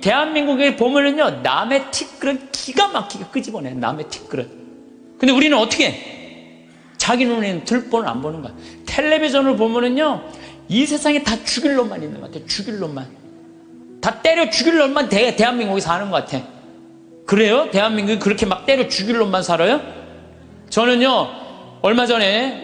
대한민국에 보면은요, 남의 티끌은 기가 막히게 끄집어내. 남의 티끌은. 근데 우리는 어떻게 해? 자기 눈에는 들보는 안 보는 거야. 텔레비전을 보면은요, 이 세상에 다 죽일 놈만 있는 것 같아. 죽일 놈만. 다 때려 죽일 놈만 대한민국에 사는 것 같아. 그래요? 대한민국이 그렇게 막 때려 죽일 놈만 살아요? 저는요, 얼마 전에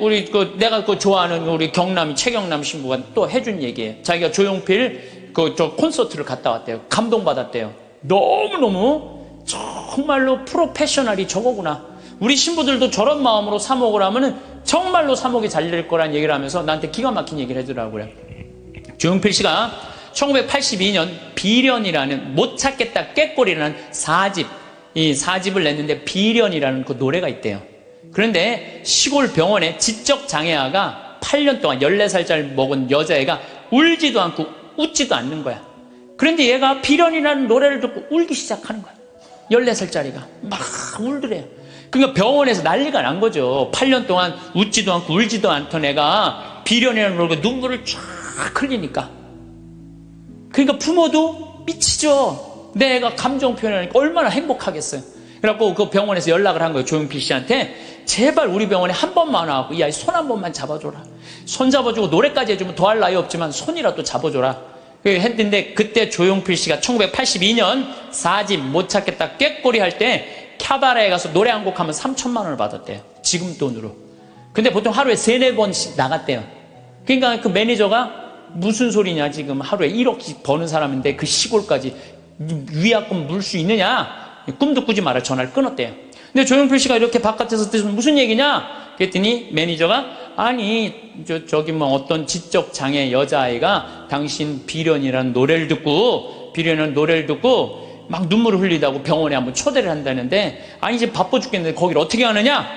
내가 좋아하는 우리 최경남 신부가 또 해준 얘기예요. 자기가 조용필 저 콘서트를 갔다 왔대요. 감동받았대요. 너무너무 정말로 프로페셔널이 저거구나. 우리 신부들도 저런 마음으로 사목을 하면은 정말로 사목이 잘 될 거란 얘기를 하면서 나한테 기가 막힌 얘기를 해주더라고요. 조용필 씨가 1982년 비련이라는 못 찾겠다 꾀꼬리라는 4집, 이 4집을 냈는데 비련이라는 그 노래가 있대요. 그런데 시골 병원에 지적장애아가 8년 동안 14살짜리 먹은 여자애가 울지도 않고 웃지도 않는 거야. 그런데 얘가 비련이라는 노래를 듣고 울기 시작하는 거야. 14살짜리가 막 울더래요. 그러니까 병원에서 난리가 난 거죠. 8년 동안 웃지도 않고 울지도 않던 애가 비련이라는 노래가 눈물을 쫙 흘리니까. 그러니까 부모도 미치죠. 내 애가 감정 표현하니까 얼마나 행복하겠어요. 그래갖고 그 병원에서 연락을 한 거예요. 조용필 씨한테. 제발 우리 병원에 한 번만 와갖고 이 아이 손 한 번만 잡아줘라. 손 잡아주고 노래까지 해주면 더할 나위 없지만 손이라도 잡아줘라. 했는데 그때 조용필 씨가 1982년 4집 못 찾겠다 꾀꼬리 할 때 캬바레에 가서 노래 한 곡 하면 3천만 원을 받았대요. 지금 돈으로. 근데 보통 하루에 3-4번씩 나갔대요. 그러니까 그 매니저가 무슨 소리냐, 지금 하루에 1억씩 버는 사람인데 그 시골까지 위약금 물 수 있느냐? 꿈도 꾸지 마라. 전화를 끊었대요. 근데 조용필 씨가 이렇게 바깥에서 듣으면 무슨 얘기냐? 그랬더니 매니저가 아니 저기 뭐 어떤 지적장애 여자아이가 당신 비련이라는 노래를 듣고 막 눈물을 흘리다고 병원에 한번 초대를 한다는데 아니 이제 바빠 죽겠는데 거기를 어떻게 하느냐?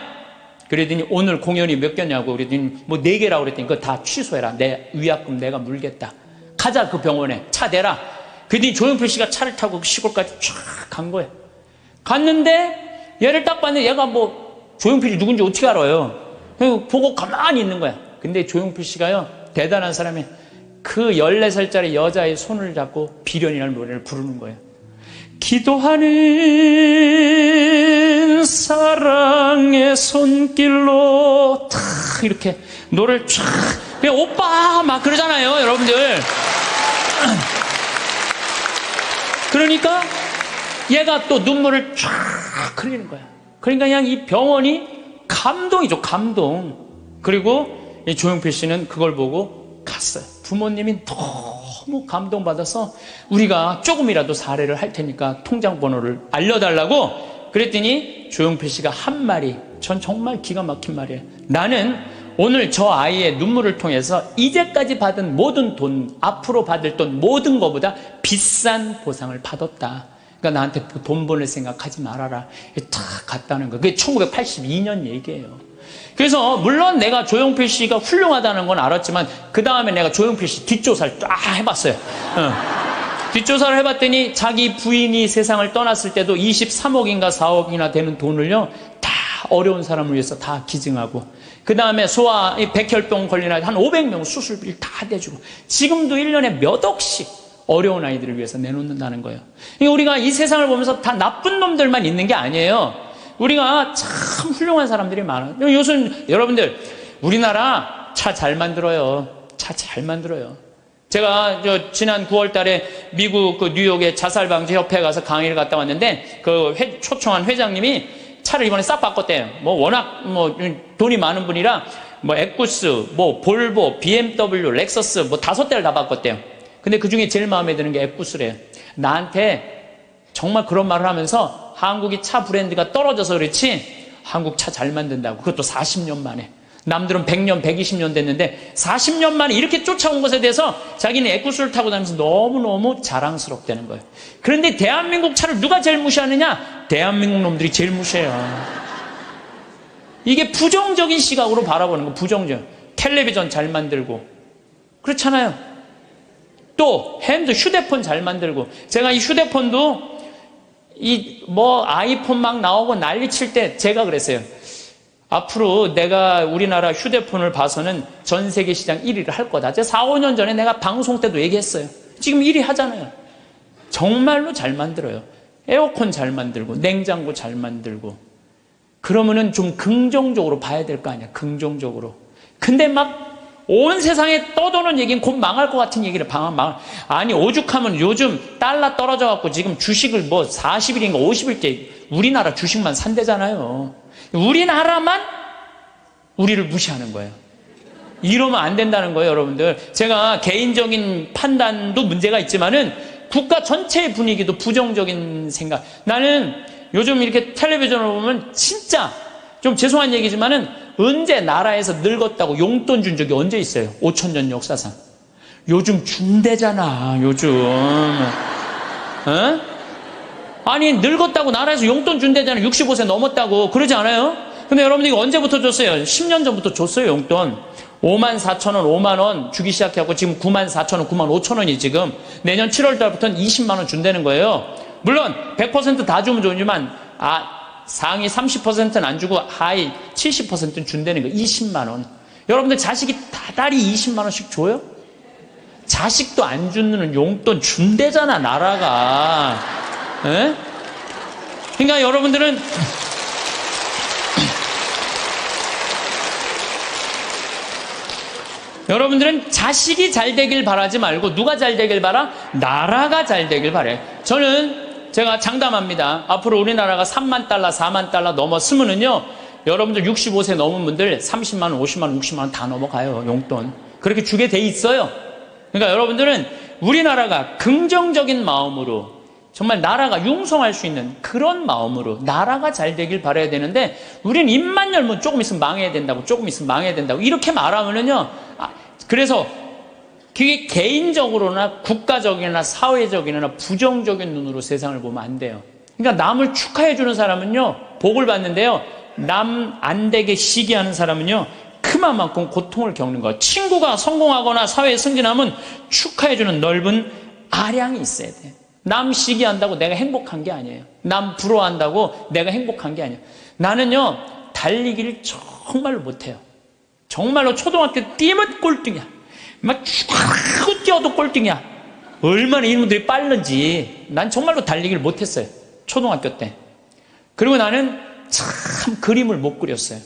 그랬더니 오늘 공연이 몇 개냐고 그랬더니 뭐 4개라고 그랬더니 그거 다 취소해라. 내 위약금 내가 물겠다. 가자 그 병원에 차 대라. 그랬더니 조용필 씨가 차를 타고 시골까지 쫙 간 거예요. 갔는데 얘를 딱 봤는데 얘가 뭐 조용필이 누군지 어떻게 알아요? 보고 가만히 있는 거야. 근데 조용필 씨가요 대단한 사람이 그 14살짜리 여자의 손을 잡고 비련이라는 노래를 부르는 거예요. 기도하는 사랑의 손길로 탁 이렇게 노래를 쫙 그냥 오빠 막 그러잖아요 여러분들. 그러니까 얘가 또 눈물을 쫙 흘리는 거야. 그러니까 그냥 이 병원이 감동이죠. 감동. 그리고 이 조용필 씨는 그걸 보고 갔어요. 부모님이 너무 감동받아서 우리가 조금이라도 사례를 할 테니까 통장 번호를 알려달라고 그랬더니 조용필 씨가 한 말이 전 정말 기가 막힌 말이에요. 나는 오늘 저 아이의 눈물을 통해서 이제까지 받은 모든 돈, 앞으로 받을 돈 모든 것보다 비싼 보상을 받았다. 그러니까 나한테 돈 보낼 생각하지 말아라. 탁 갔다는 거. 그게 1982년 얘기예요. 그래서 물론 내가 조용필 씨가 훌륭하다는 건 알았지만 그 다음에 내가 조용필 씨 뒷조사를 쫙 해봤어요. 뒷조사를 해봤더니 자기 부인이 세상을 떠났을 때도 23억인가 4억이나 되는 돈을요 다 어려운 사람을 위해서 다 기증하고 그 다음에 소아 백혈병 걸린 아이 한 500명 수술비를 다 대주고 지금도 1년에 몇 억씩 어려운 아이들을 위해서 내놓는다는 거예요. 우리가 이 세상을 보면서 다 나쁜 놈들만 있는 게 아니에요. 우리가 참 훌륭한 사람들이 많아요. 요즘 여러분들 우리나라 차 잘 만들어요. 차 잘 만들어요. 제가 지난 9월 달에 미국 그 뉴욕의 자살방지협회에 가서 강의를 갔다 왔는데 그 초청한 회장님이 차를 이번에 싹 바꿨대요. 뭐 워낙 뭐 돈이 많은 분이라 뭐 에쿠스, 뭐 볼보, BMW, 렉서스 뭐 5대를 다 바꿨대요. 근데 그 중에 제일 마음에 드는 게 에쿠스래요. 나한테 정말 그런 말을 하면서 한국이 차 브랜드가 떨어져서 그렇지 한국 차 잘 만든다고. 그것도 40년 만에. 남들은 100년, 120년 됐는데 40년 만에 이렇게 쫓아온 것에 대해서 자기는 에쿠스를 타고 다니면서 너무너무 자랑스럽다는 거예요. 그런데 대한민국 차를 누가 제일 무시하느냐? 대한민국 놈들이 제일 무시해요. 이게 부정적인 시각으로 바라보는 거. 부정적. 텔레비전 잘 만들고 그렇잖아요. 또 휴대폰 잘 만들고 제가 이 휴대폰도 아이폰 막 나오고 난리 칠 때 제가 그랬어요. 앞으로 내가 우리나라 휴대폰을 봐서는 전 세계 시장 1위를 할 거다. 제가 4, 5년 전에 내가 방송 때도 얘기했어요. 지금 1위 하잖아요. 정말로 잘 만들어요. 에어컨 잘 만들고 냉장고 잘 만들고. 그러면은 좀 긍정적으로 봐야 될 거 아니야. 긍정적으로. 근데 막 온 세상에 떠도는 얘기는 곧 망할 것 같은 얘기를 망할. 아니 오죽하면 요즘 달러 떨어져 갖고 지금 주식을 뭐 40일인가 50일째 우리나라 주식만 산대잖아요. 우리나라만 우리를 무시하는 거예요. 이러면 안 된다는 거예요, 여러분들. 제가 개인적인 판단도 문제가 있지만은 국가 전체의 분위기도 부정적인 생각. 나는 요즘 이렇게 텔레비전을 보면 진짜 좀 죄송한 얘기지만은 언제 나라에서 늙었다고 용돈 준 적이 언제 있어요? 5,000년 역사상. 요즘 준대잖아, 요즘. 어? 아니, 늙었다고 나라에서 용돈 준대잖아. 65세 넘었다고. 그러지 않아요? 근데 여러분들 이거 언제부터 줬어요? 10년 전부터 줬어요, 용돈. 54,000원, 5만원 주기 시작하고 지금 94,000원, 95,000원이 지금 내년 7월 달부터는 20만원 준다는 거예요. 물론 100% 다 주면 좋지만 상위 30%는 안 주고 하위 70%는 준다는 거. 20만원. 여러분들 자식이 다달이 20만원씩 줘요? 자식도 안 주는 용돈 준대잖아, 나라가. 에? 그러니까 여러분들은 여러분들은 자식이 잘 되길 바라지 말고 누가 잘 되길 바라? 나라가 잘 되길 바래. 제가 장담합니다. 앞으로 우리나라가 3만 달러, 4만 달러 넘었으면은요, 여러분들 65세 넘은 분들 30만 원, 50만 원, 60만 원 다 넘어가요, 용돈. 그렇게 주게 돼 있어요. 그러니까 여러분들은 우리나라가 긍정적인 마음으로 정말 나라가 융성할 수 있는 그런 마음으로 나라가 잘 되길 바라야 되는데, 우리는 입만 열면 조금 있으면 망해야 된다고, 조금 있으면 망해야 된다고 이렇게 말하면은요, 그래서 그게 개인적으로나 국가적이나 사회적이나 부정적인 눈으로 세상을 보면 안 돼요. 그러니까 남을 축하해 주는 사람은요, 복을 받는데요, 남 안 되게 시기하는 사람은요, 그만큼 고통을 겪는 거예요. 친구가 성공하거나 사회에 승진하면 축하해 주는 넓은 아량이 있어야 돼. 남 시기한다고 내가 행복한 게 아니에요. 남 부러워한다고 내가 행복한 게 아니에요. 나는요, 달리기를 정말로 못해요. 정말로 초등학교 뛰면 꼴등이야. 막 쭉 뛰어도 꼴등이야. 얼마나 이놈들이 빠른지. 난 정말로 달리기를 못했어요, 초등학교 때. 그리고 나는 참 그림을 못 그렸어요.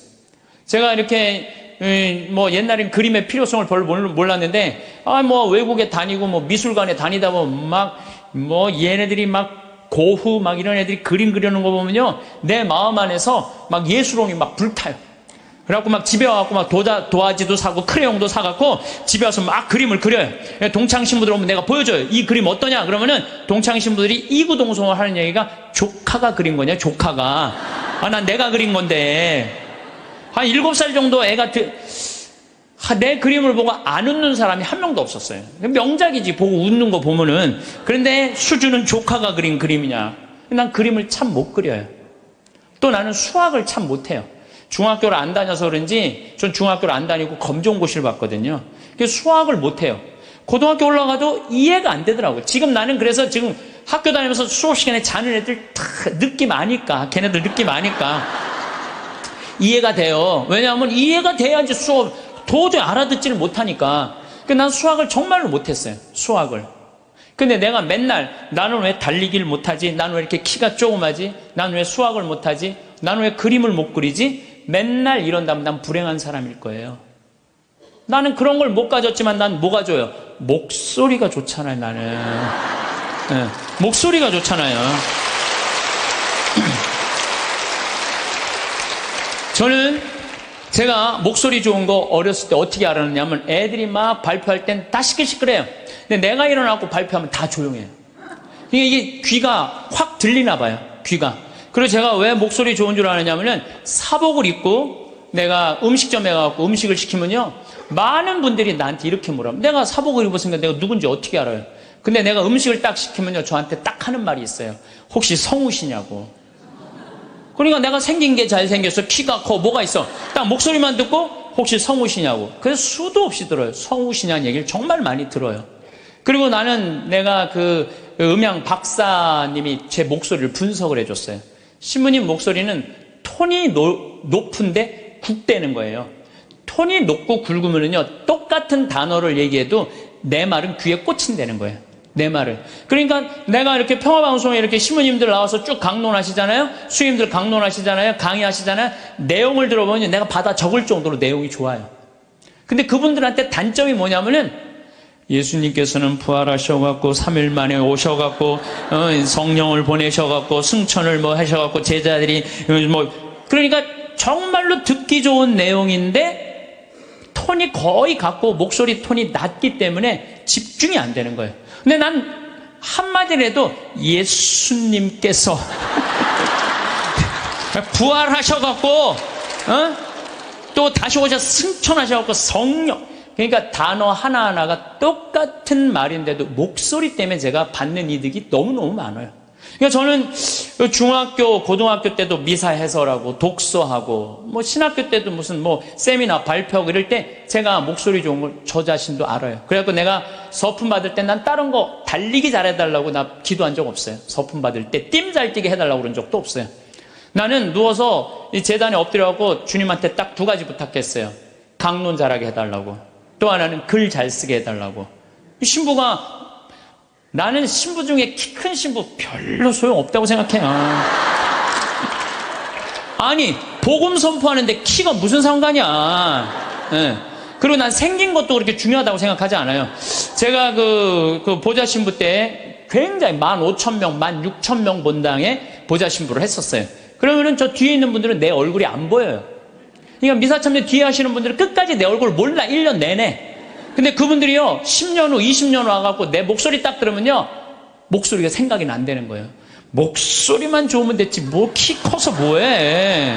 제가 이렇게 뭐 옛날엔 그림의 필요성을 별로 몰랐는데, 뭐 외국에 다니고 뭐 미술관에 다니다 보면 뭐 얘네들이 막 고흐 막 이런 애들이 그림 그리는 거 보면요, 내 마음 안에서 막 예술혼이 막 불타요. 그래갖고 막 집에 와갖고 막 도화지도 사고 크레용도 사갖고 집에 와서 막 그림을 그려요. 동창 신부들 오면 내가 보여줘요. 이 그림 어떠냐? 그러면은 동창 신부들이 이구동성을 하는 얘기가 조카가 그린 거냐, 조카가. 난 내가 그린 건데. 한 7살 정도 애가 내 그림을 보고 안 웃는 사람이 한 명도 없었어요. 명작이지, 보고 웃는 거 보면은. 그런데 수준은 조카가 그린 그림이냐. 난 그림을 참 못 그려요. 또 나는 수학을 참 못해요. 중학교를 안 다녀서 그런지, 전 중학교를 안 다니고 검정고시를 봤거든요. 그래서 수학을 못해요. 고등학교 올라가도 이해가 안 되더라고요. 지금 나는 그래서 지금 학교 다니면서 수업 시간에 자는 애들 다 느낌 아니까, 걔네들 느낌 아니까 이해가 돼요. 왜냐하면 이해가 돼야지 수업 도저히 알아듣지를 못하니까. 난 수학을 정말로 못했어요, 수학을. 근데 내가 맨날 나는 왜 달리기를 못하지? 나는 왜 이렇게 키가 조그마지? 나는 왜 수학을 못하지? 나는 왜 그림을 못 그리지? 맨날 이런다면 난 불행한 사람일 거예요. 나는 그런 걸 못 가졌지만 난 뭐가 좋아요? 목소리가 좋잖아요, 나는. 네, 목소리가 좋잖아요. 저는 제가 목소리 좋은 거 어렸을 때 어떻게 알았냐면, 애들이 막 발표할 땐 다 시끌시끌해요. 근데 내가 일어나고 발표하면 다 조용해요. 이게 귀가 확 들리나 봐요, 귀가. 그리고 제가 왜 목소리 좋은 줄 아느냐면은, 사복을 입고 내가 음식점에 가서 음식을 시키면요, 많은 분들이 나한테 이렇게 물어요. 내가 사복을 입었으니까 내가 누군지 어떻게 알아요? 근데 내가 음식을 딱 시키면요, 저한테 딱 하는 말이 있어요. 혹시 성우시냐고. 그러니까 내가 생긴 게 잘생겼어, 키가 커, 뭐가 있어. 딱 목소리만 듣고 혹시 성우시냐고. 그래서 수도 없이 들어요. 성우시냐는 얘기를 정말 많이 들어요. 그리고 나는 내가 그 음향 박사님이 제 목소리를 분석을 해줬어요. 신부님 목소리는 톤이 높은데 굵대는 거예요. 톤이 높고 굵으면요, 똑같은 단어를 얘기해도 내 말은 귀에 꽂힌다는 거예요. 내 말을. 그러니까 내가 이렇게 평화방송에 이렇게 신부님들 나와서 쭉 강론하시잖아요. 수임들 강론하시잖아요. 강의하시잖아요. 내용을 들어보면 내가 받아 적을 정도로 내용이 좋아요. 근데 그분들한테 단점이 뭐냐면은 예수님께서는 부활하셔갖고 3일 만에 오셔갖고 성령을 보내셔갖고 승천을 뭐 하셔갖고 제자들이 뭐 그러니까 정말로 듣기 좋은 내용인데 톤이 거의 같고 목소리 톤이 낮기 때문에 집중이 안 되는 거예요. 근데 난 한마디라도 예수님께서 부활하셔갖고 또 다시 오셔서 승천하셔갖고 성령, 그러니까 단어 하나하나가 똑같은 말인데도 목소리 때문에 제가 받는 이득이 너무너무 많아요. 그러니까 저는 중학교, 고등학교 때도 미사 해설하고 독서하고 뭐 신학교 때도 무슨 뭐 세미나 발표하고 이럴 때 제가 목소리 좋은 걸 저 자신도 알아요. 그래갖고 내가 서품 받을 때 난 다른 거 달리기 잘해달라고 나 기도한 적 없어요. 서품 받을 때 뜀 잘 뛰게 해달라고 그런 적도 없어요. 나는 누워서 이 재단에 엎드려갖고 주님한테 딱 두 가지 부탁했어요. 강론 잘하게 해달라고, 또 하나는 글 잘 쓰게 해달라고. 신부가, 나는 신부 중에 키 큰 신부 별로 소용없다고 생각해요. 아니 복음 선포하는데 키가 무슨 상관이야. 네. 그리고 난 생긴 것도 그렇게 중요하다고 생각하지 않아요. 제가 그 보좌 신부 때 굉장히 15,000명, 16,000명 본당에 보좌 신부를 했었어요. 그러면은 저 뒤에 있는 분들은 내 얼굴이 안 보여요. 그러니까 미사참여 뒤에 하시는 분들은 끝까지 내 얼굴 몰라, 1년 내내. 근데 그분들이요 10년 후 20년 후 와갖고 내 목소리 딱 들으면요 목소리가 생각이 안 되는 거예요. 목소리만 좋으면 됐지 뭐 키 커서 뭐해.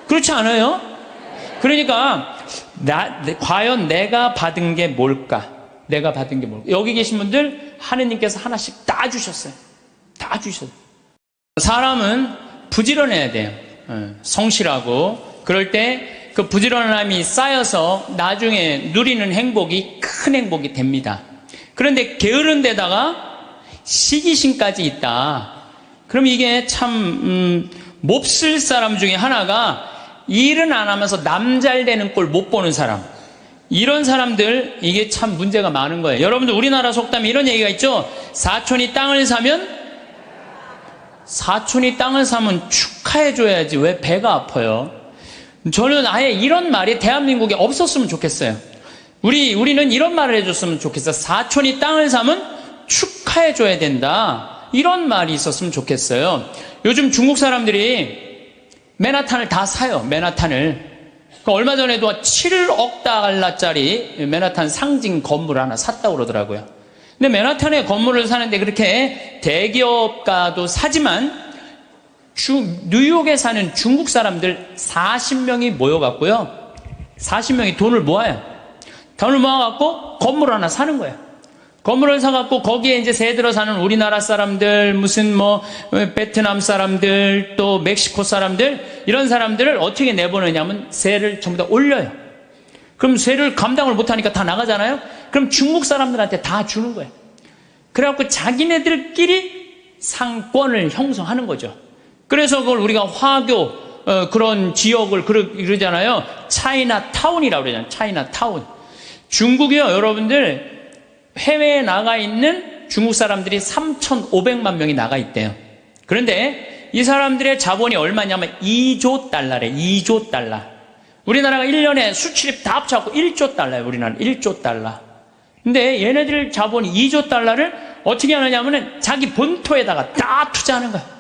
그렇지 않아요? 그러니까 과연 내가 받은 게 뭘까? 내가 받은 게 뭘까? 여기 계신 분들 하느님께서 하나씩 다 주셨어요. 다 주셨어요. 사람은 부지런해야 돼요. 성실하고. 그럴 때 그 부지런함이 쌓여서 나중에 누리는 행복이 큰 행복이 됩니다. 그런데 게으른 데다가 시기심까지 있다. 그럼 이게 참 몹쓸 사람 중에 하나가 일은 안 하면서 남 잘 되는 꼴 못 보는 사람. 이런 사람들 이게 참 문제가 많은 거예요. 여러분들 우리나라 속담에 이런 얘기가 있죠. 사촌이 땅을 사면 축하해줘야지 왜 배가 아파요. 저는 아예 이런 말이 대한민국에 없었으면 좋겠어요. 우리는 이런 말을 해줬으면 좋겠어요. 사촌이 땅을 사면 축하해줘야 된다. 이런 말이 있었으면 좋겠어요. 요즘 중국 사람들이 맨하탄을 다 사요. 맨하탄을. 얼마 전에도 7억 달러짜리 맨하탄 상징 건물 하나 샀다고 그러더라고요. 근데 맨하탄에 건물을 사는데 그렇게 대기업가도 사지만 뉴욕에 사는 중국 사람들 40명이 모여갖고요. 40명이 돈을 모아요. 돈을 모아갖고 건물 하나 사는 거예요. 건물을 사갖고 거기에 이제 새 들어 사는 우리나라 사람들, 무슨 뭐 베트남 사람들, 또 멕시코 사람들, 이런 사람들을 어떻게 내보내냐면 세를 전부 다 올려요. 그럼 세를 감당을 못하니까 다 나가잖아요. 그럼 중국 사람들한테 다 주는 거예요. 그래갖고 자기네들끼리 상권을 형성하는 거죠. 그래서 그걸 우리가 화교 그런 지역을 그러잖아요. 차이나타운이라고 그러잖아요. 차이나타운. 중국이요, 여러분들 해외에 나가 있는 중국 사람들이 3,500만 명이 나가 있대요. 그런데 이 사람들의 자본이 얼마냐면 2조 달러래. 2조 달러. 우리나라가 1년에 수출입 다 합쳐갖고 1조 달러예요. 우리나라는 1조 달러. 근데 얘네들 자본이 2조 달러를 어떻게 하느냐면은 자기 본토에다가 다 투자하는 거야.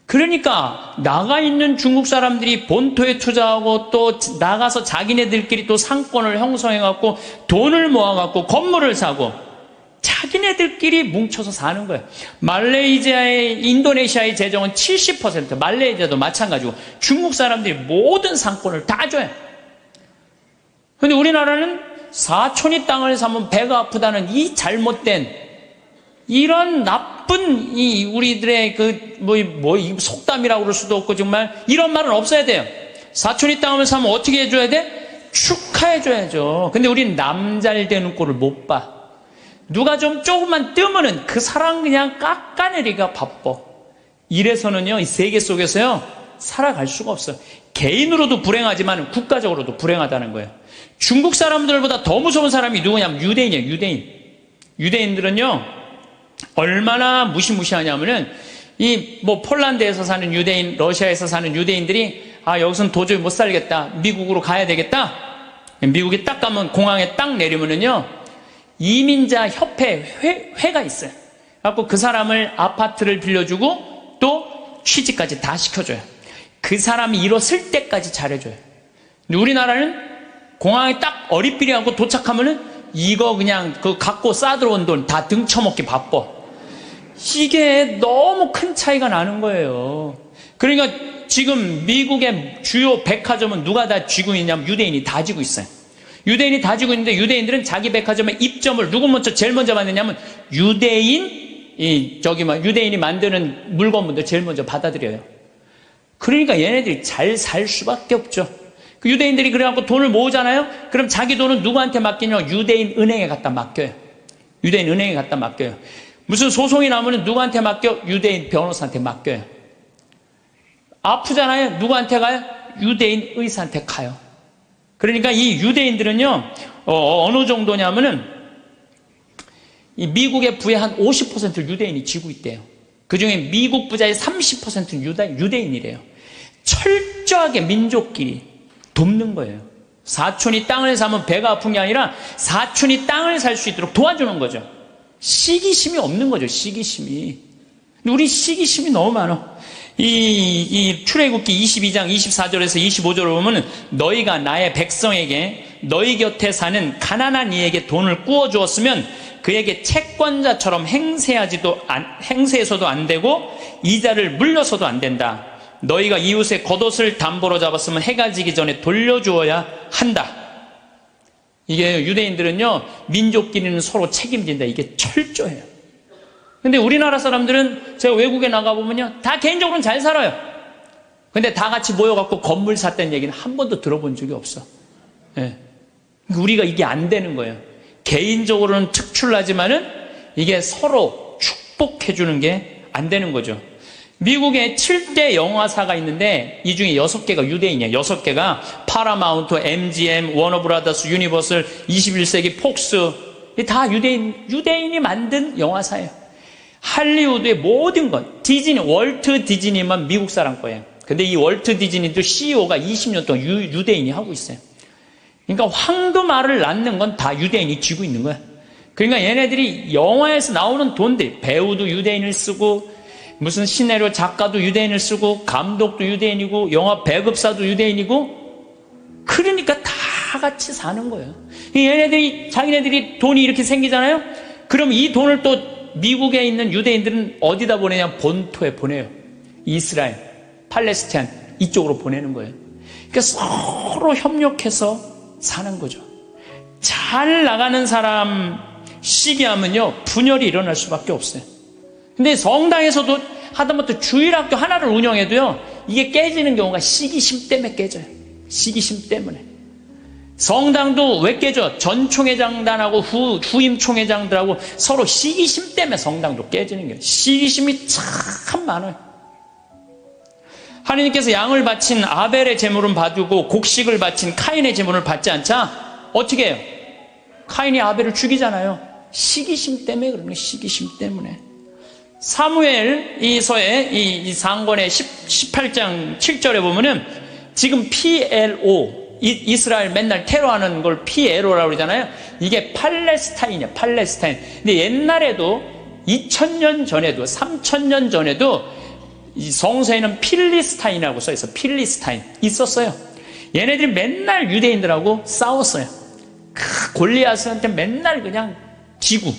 그러니까 나가 있는 중국 사람들이 본토에 투자하고 또 나가서 자기네들끼리 또 상권을 형성해갖고 돈을 모아갖고 건물을 사고 자기네들끼리 뭉쳐서 사는 거예요. 말레이시아의, 인도네시아의 재정은 70%, 말레이시아도 마찬가지고 중국 사람들이 모든 상권을 다 줘요. 근데 우리나라는 사촌이 땅을 사면 배가 아프다는 이 잘못된 이런 나쁜 이 우리들의 이 속담이라고 그럴 수도 없고 정말 이런 말은 없어야 돼요. 사촌이 땅을 사면 어떻게 해줘야 돼? 축하해줘야죠. 근데 우린 남 잘 되는 꼴을 못 봐. 누가 좀 조금만 뜨면은 그 사람 그냥 깎아내리기가 바빠. 이래서는요, 이 세계 속에서요, 살아갈 수가 없어요. 개인으로도 불행하지만 국가적으로도 불행하다는 거예요. 중국 사람들보다 더 무서운 사람이 누구냐면 유대인이에요, 유대인. 유대인들은요, 얼마나 무시무시하냐면은, 폴란드에서 사는 유대인, 러시아에서 사는 유대인들이, 여기서는 도저히 못 살겠다. 미국으로 가야 되겠다. 미국에 딱 가면, 공항에 딱 내리면은요, 이민자 협회 회가 있어요. 그래갖고 그 사람을 아파트를 빌려주고 또 취직까지 다 시켜줘요. 그 사람이 일었을 때까지 잘해줘요. 근데 우리나라는 공항에 딱 어리삐리하고 도착하면은 이거 그냥 갖고 싸들어온 돈 다 등쳐먹기 바빠. 이게 너무 큰 차이가 나는 거예요. 그러니까 지금 미국의 주요 백화점은 누가 다 쥐고 있냐면 유대인이 다 쥐고 있어요. 유대인이 다 쥐고 있는데 유대인들은 자기 백화점에 입점을 누구 제일 먼저 받느냐면 유대인이 만드는 물건분들 제일 먼저 받아들여요. 그러니까 얘네들이 잘 살 수밖에 없죠. 그 유대인들이 그래갖고 돈을 모으잖아요? 그럼 자기 돈은 누구한테 맡기냐? 유대인 은행에 갖다 맡겨요. 유대인 은행에 갖다 맡겨요. 무슨 소송이 나오면 누구한테 맡겨? 유대인 변호사한테 맡겨요. 아프잖아요? 누구한테 가요? 유대인 의사한테 가요. 그러니까 이 유대인들은요, 어느 정도냐면은, 이 미국의 부의 한 50%를 유대인이 쥐고 있대요. 그 중에 미국 부자의 30%는 유대인이래요. 철저하게 민족끼리 돕는 거예요. 사촌이 땅을 사면 배가 아픈 게 아니라 사촌이 땅을 살 수 있도록 도와주는 거죠. 시기심이 없는 거죠, 시기심이. 근데 우리 시기심이 너무 많아. 이 출애굽기 22장 24절에서 25절을 보면 너희가 나의 백성에게 너희 곁에 사는 가난한 이에게 돈을 꾸어 주었으면 그에게 채권자처럼 행세해서도 안 되고 이자를 물려서도 안 된다. 너희가 이웃의 겉옷을 담보로 잡았으면 해가 지기 전에 돌려주어야 한다. 이게 유대인들은요, 민족끼리는 서로 책임진다. 이게 철저해요. 근데 우리나라 사람들은 제가 외국에 나가보면요, 다 개인적으로는 잘 살아요. 근데 다 같이 모여갖고 건물 샀다는 얘기는 한 번도 들어본 적이 없어. 예. 우리가 이게 안 되는 거예요. 개인적으로는 특출나지만은 이게 서로 축복해주는 게 안 되는 거죠. 미국에 7대 영화사가 있는데 이 중에 6개가 유대인이에요. 6개가 파라마운트, MGM, 워너브라더스, 유니버설, 21세기 폭스, 다 유대인이 만든 영화사예요. 할리우드의 모든 것, 디즈니, 월트 디즈니만 미국 사람 거예요. 근데 이 월트 디즈니도 CEO가 20년 동안 유대인이 하고 있어요. 그러니까 황금알을 낳는 건 다 유대인이 쥐고 있는 거야. 그러니까 얘네들이 영화에서 나오는 돈들, 배우도 유대인을 쓰고, 무슨 시나리오 작가도 유대인을 쓰고, 감독도 유대인이고, 영화 배급사도 유대인이고, 그러니까 다 같이 사는 거예요. 자기네들이 돈이 이렇게 생기잖아요? 그럼 이 돈을 또 미국에 있는 유대인들은 어디다 보내냐? 본토에 보내요. 이스라엘, 팔레스타인, 이쪽으로 보내는 거예요. 그러니까 서로 협력해서 사는 거죠. 잘 나가는 사람 시기하면요, 분열이 일어날 수밖에 없어요. 근데 성당에서도 하다못해 주일학교 하나를 운영해도요, 이게 깨지는 경우가 시기심 때문에 깨져요. 시기심 때문에. 성당도 왜 깨져? 전 총회장단하고 후임 총회장들하고 서로 시기심 때문에 성당도 깨지는 거예요. 시기심이 참 많아요. 하나님께서 양을 바친 아벨의 제물은 받고 곡식을 바친 카인의 제물을 받지 않자 어떻게 해요? 카인이 아벨을 죽이잖아요. 시기심 때문에 그러는 거예요. 시기심 때문에. 사무엘 이서의 이 상권의 18장 7절에 보면은 지금 PLO, 이스라엘 맨날 테러하는 걸 PLO라고 그러잖아요. 이게 팔레스타인이야, 팔레스타인. 근데 옛날에도 2000년 전에도 3000년 전에도 이 성서에는 필리스타인이라고 써있어. 필리스타인 있었어요. 얘네들이 맨날 유대인들하고 싸웠어요. 골리앗한테 맨날 그냥 지고.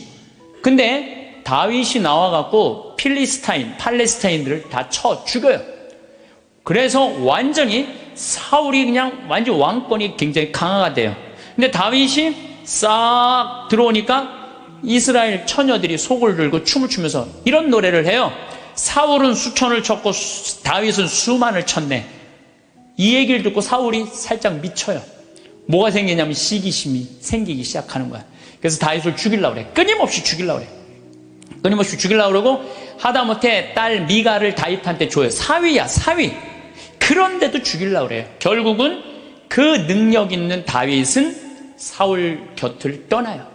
근데 다윗이 나와갖고 필리스타인, 팔레스타인들을 다 쳐 죽여요. 그래서 완전히 사울이 그냥 완전 왕권이 굉장히 강화가 돼요. 근데 다윗이 싹 들어오니까 이스라엘 처녀들이 속을 들고 춤을 추면서 이런 노래를 해요. 사울은 수천을 쳤고 다윗은 수만을 쳤네. 이 얘기를 듣고 사울이 살짝 미쳐요. 뭐가 생기냐면 시기심이 생기기 시작하는 거야. 그래서 다윗을 죽이려고 그래. 끊임없이 죽이려고 그래. 끊임없이 죽이려고 그러고 하다못해 딸 미가를 다윗한테 줘요. 사위야, 사위. 그런데도 죽이려고 그래요. 결국은 그 능력 있는 다윗은 사울 곁을 떠나요.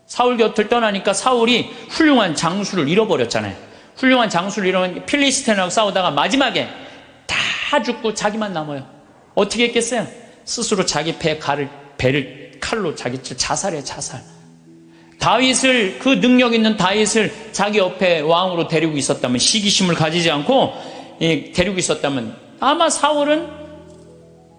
사울 곁을 떠나니까 사울이 훌륭한 장수를 잃어버렸잖아요. 훌륭한 장수를 잃어버린 필리스틴하고 싸우다가 마지막에 다 죽고 자기만 남아요. 어떻게 했겠어요? 스스로 자기 배를 칼로 자기 자살해, 자살. 다윗을, 그 능력 있는 다윗을 자기 옆에 왕으로 데리고 있었다면, 시기심을 가지지 않고 데리고 있었다면 아마 사울은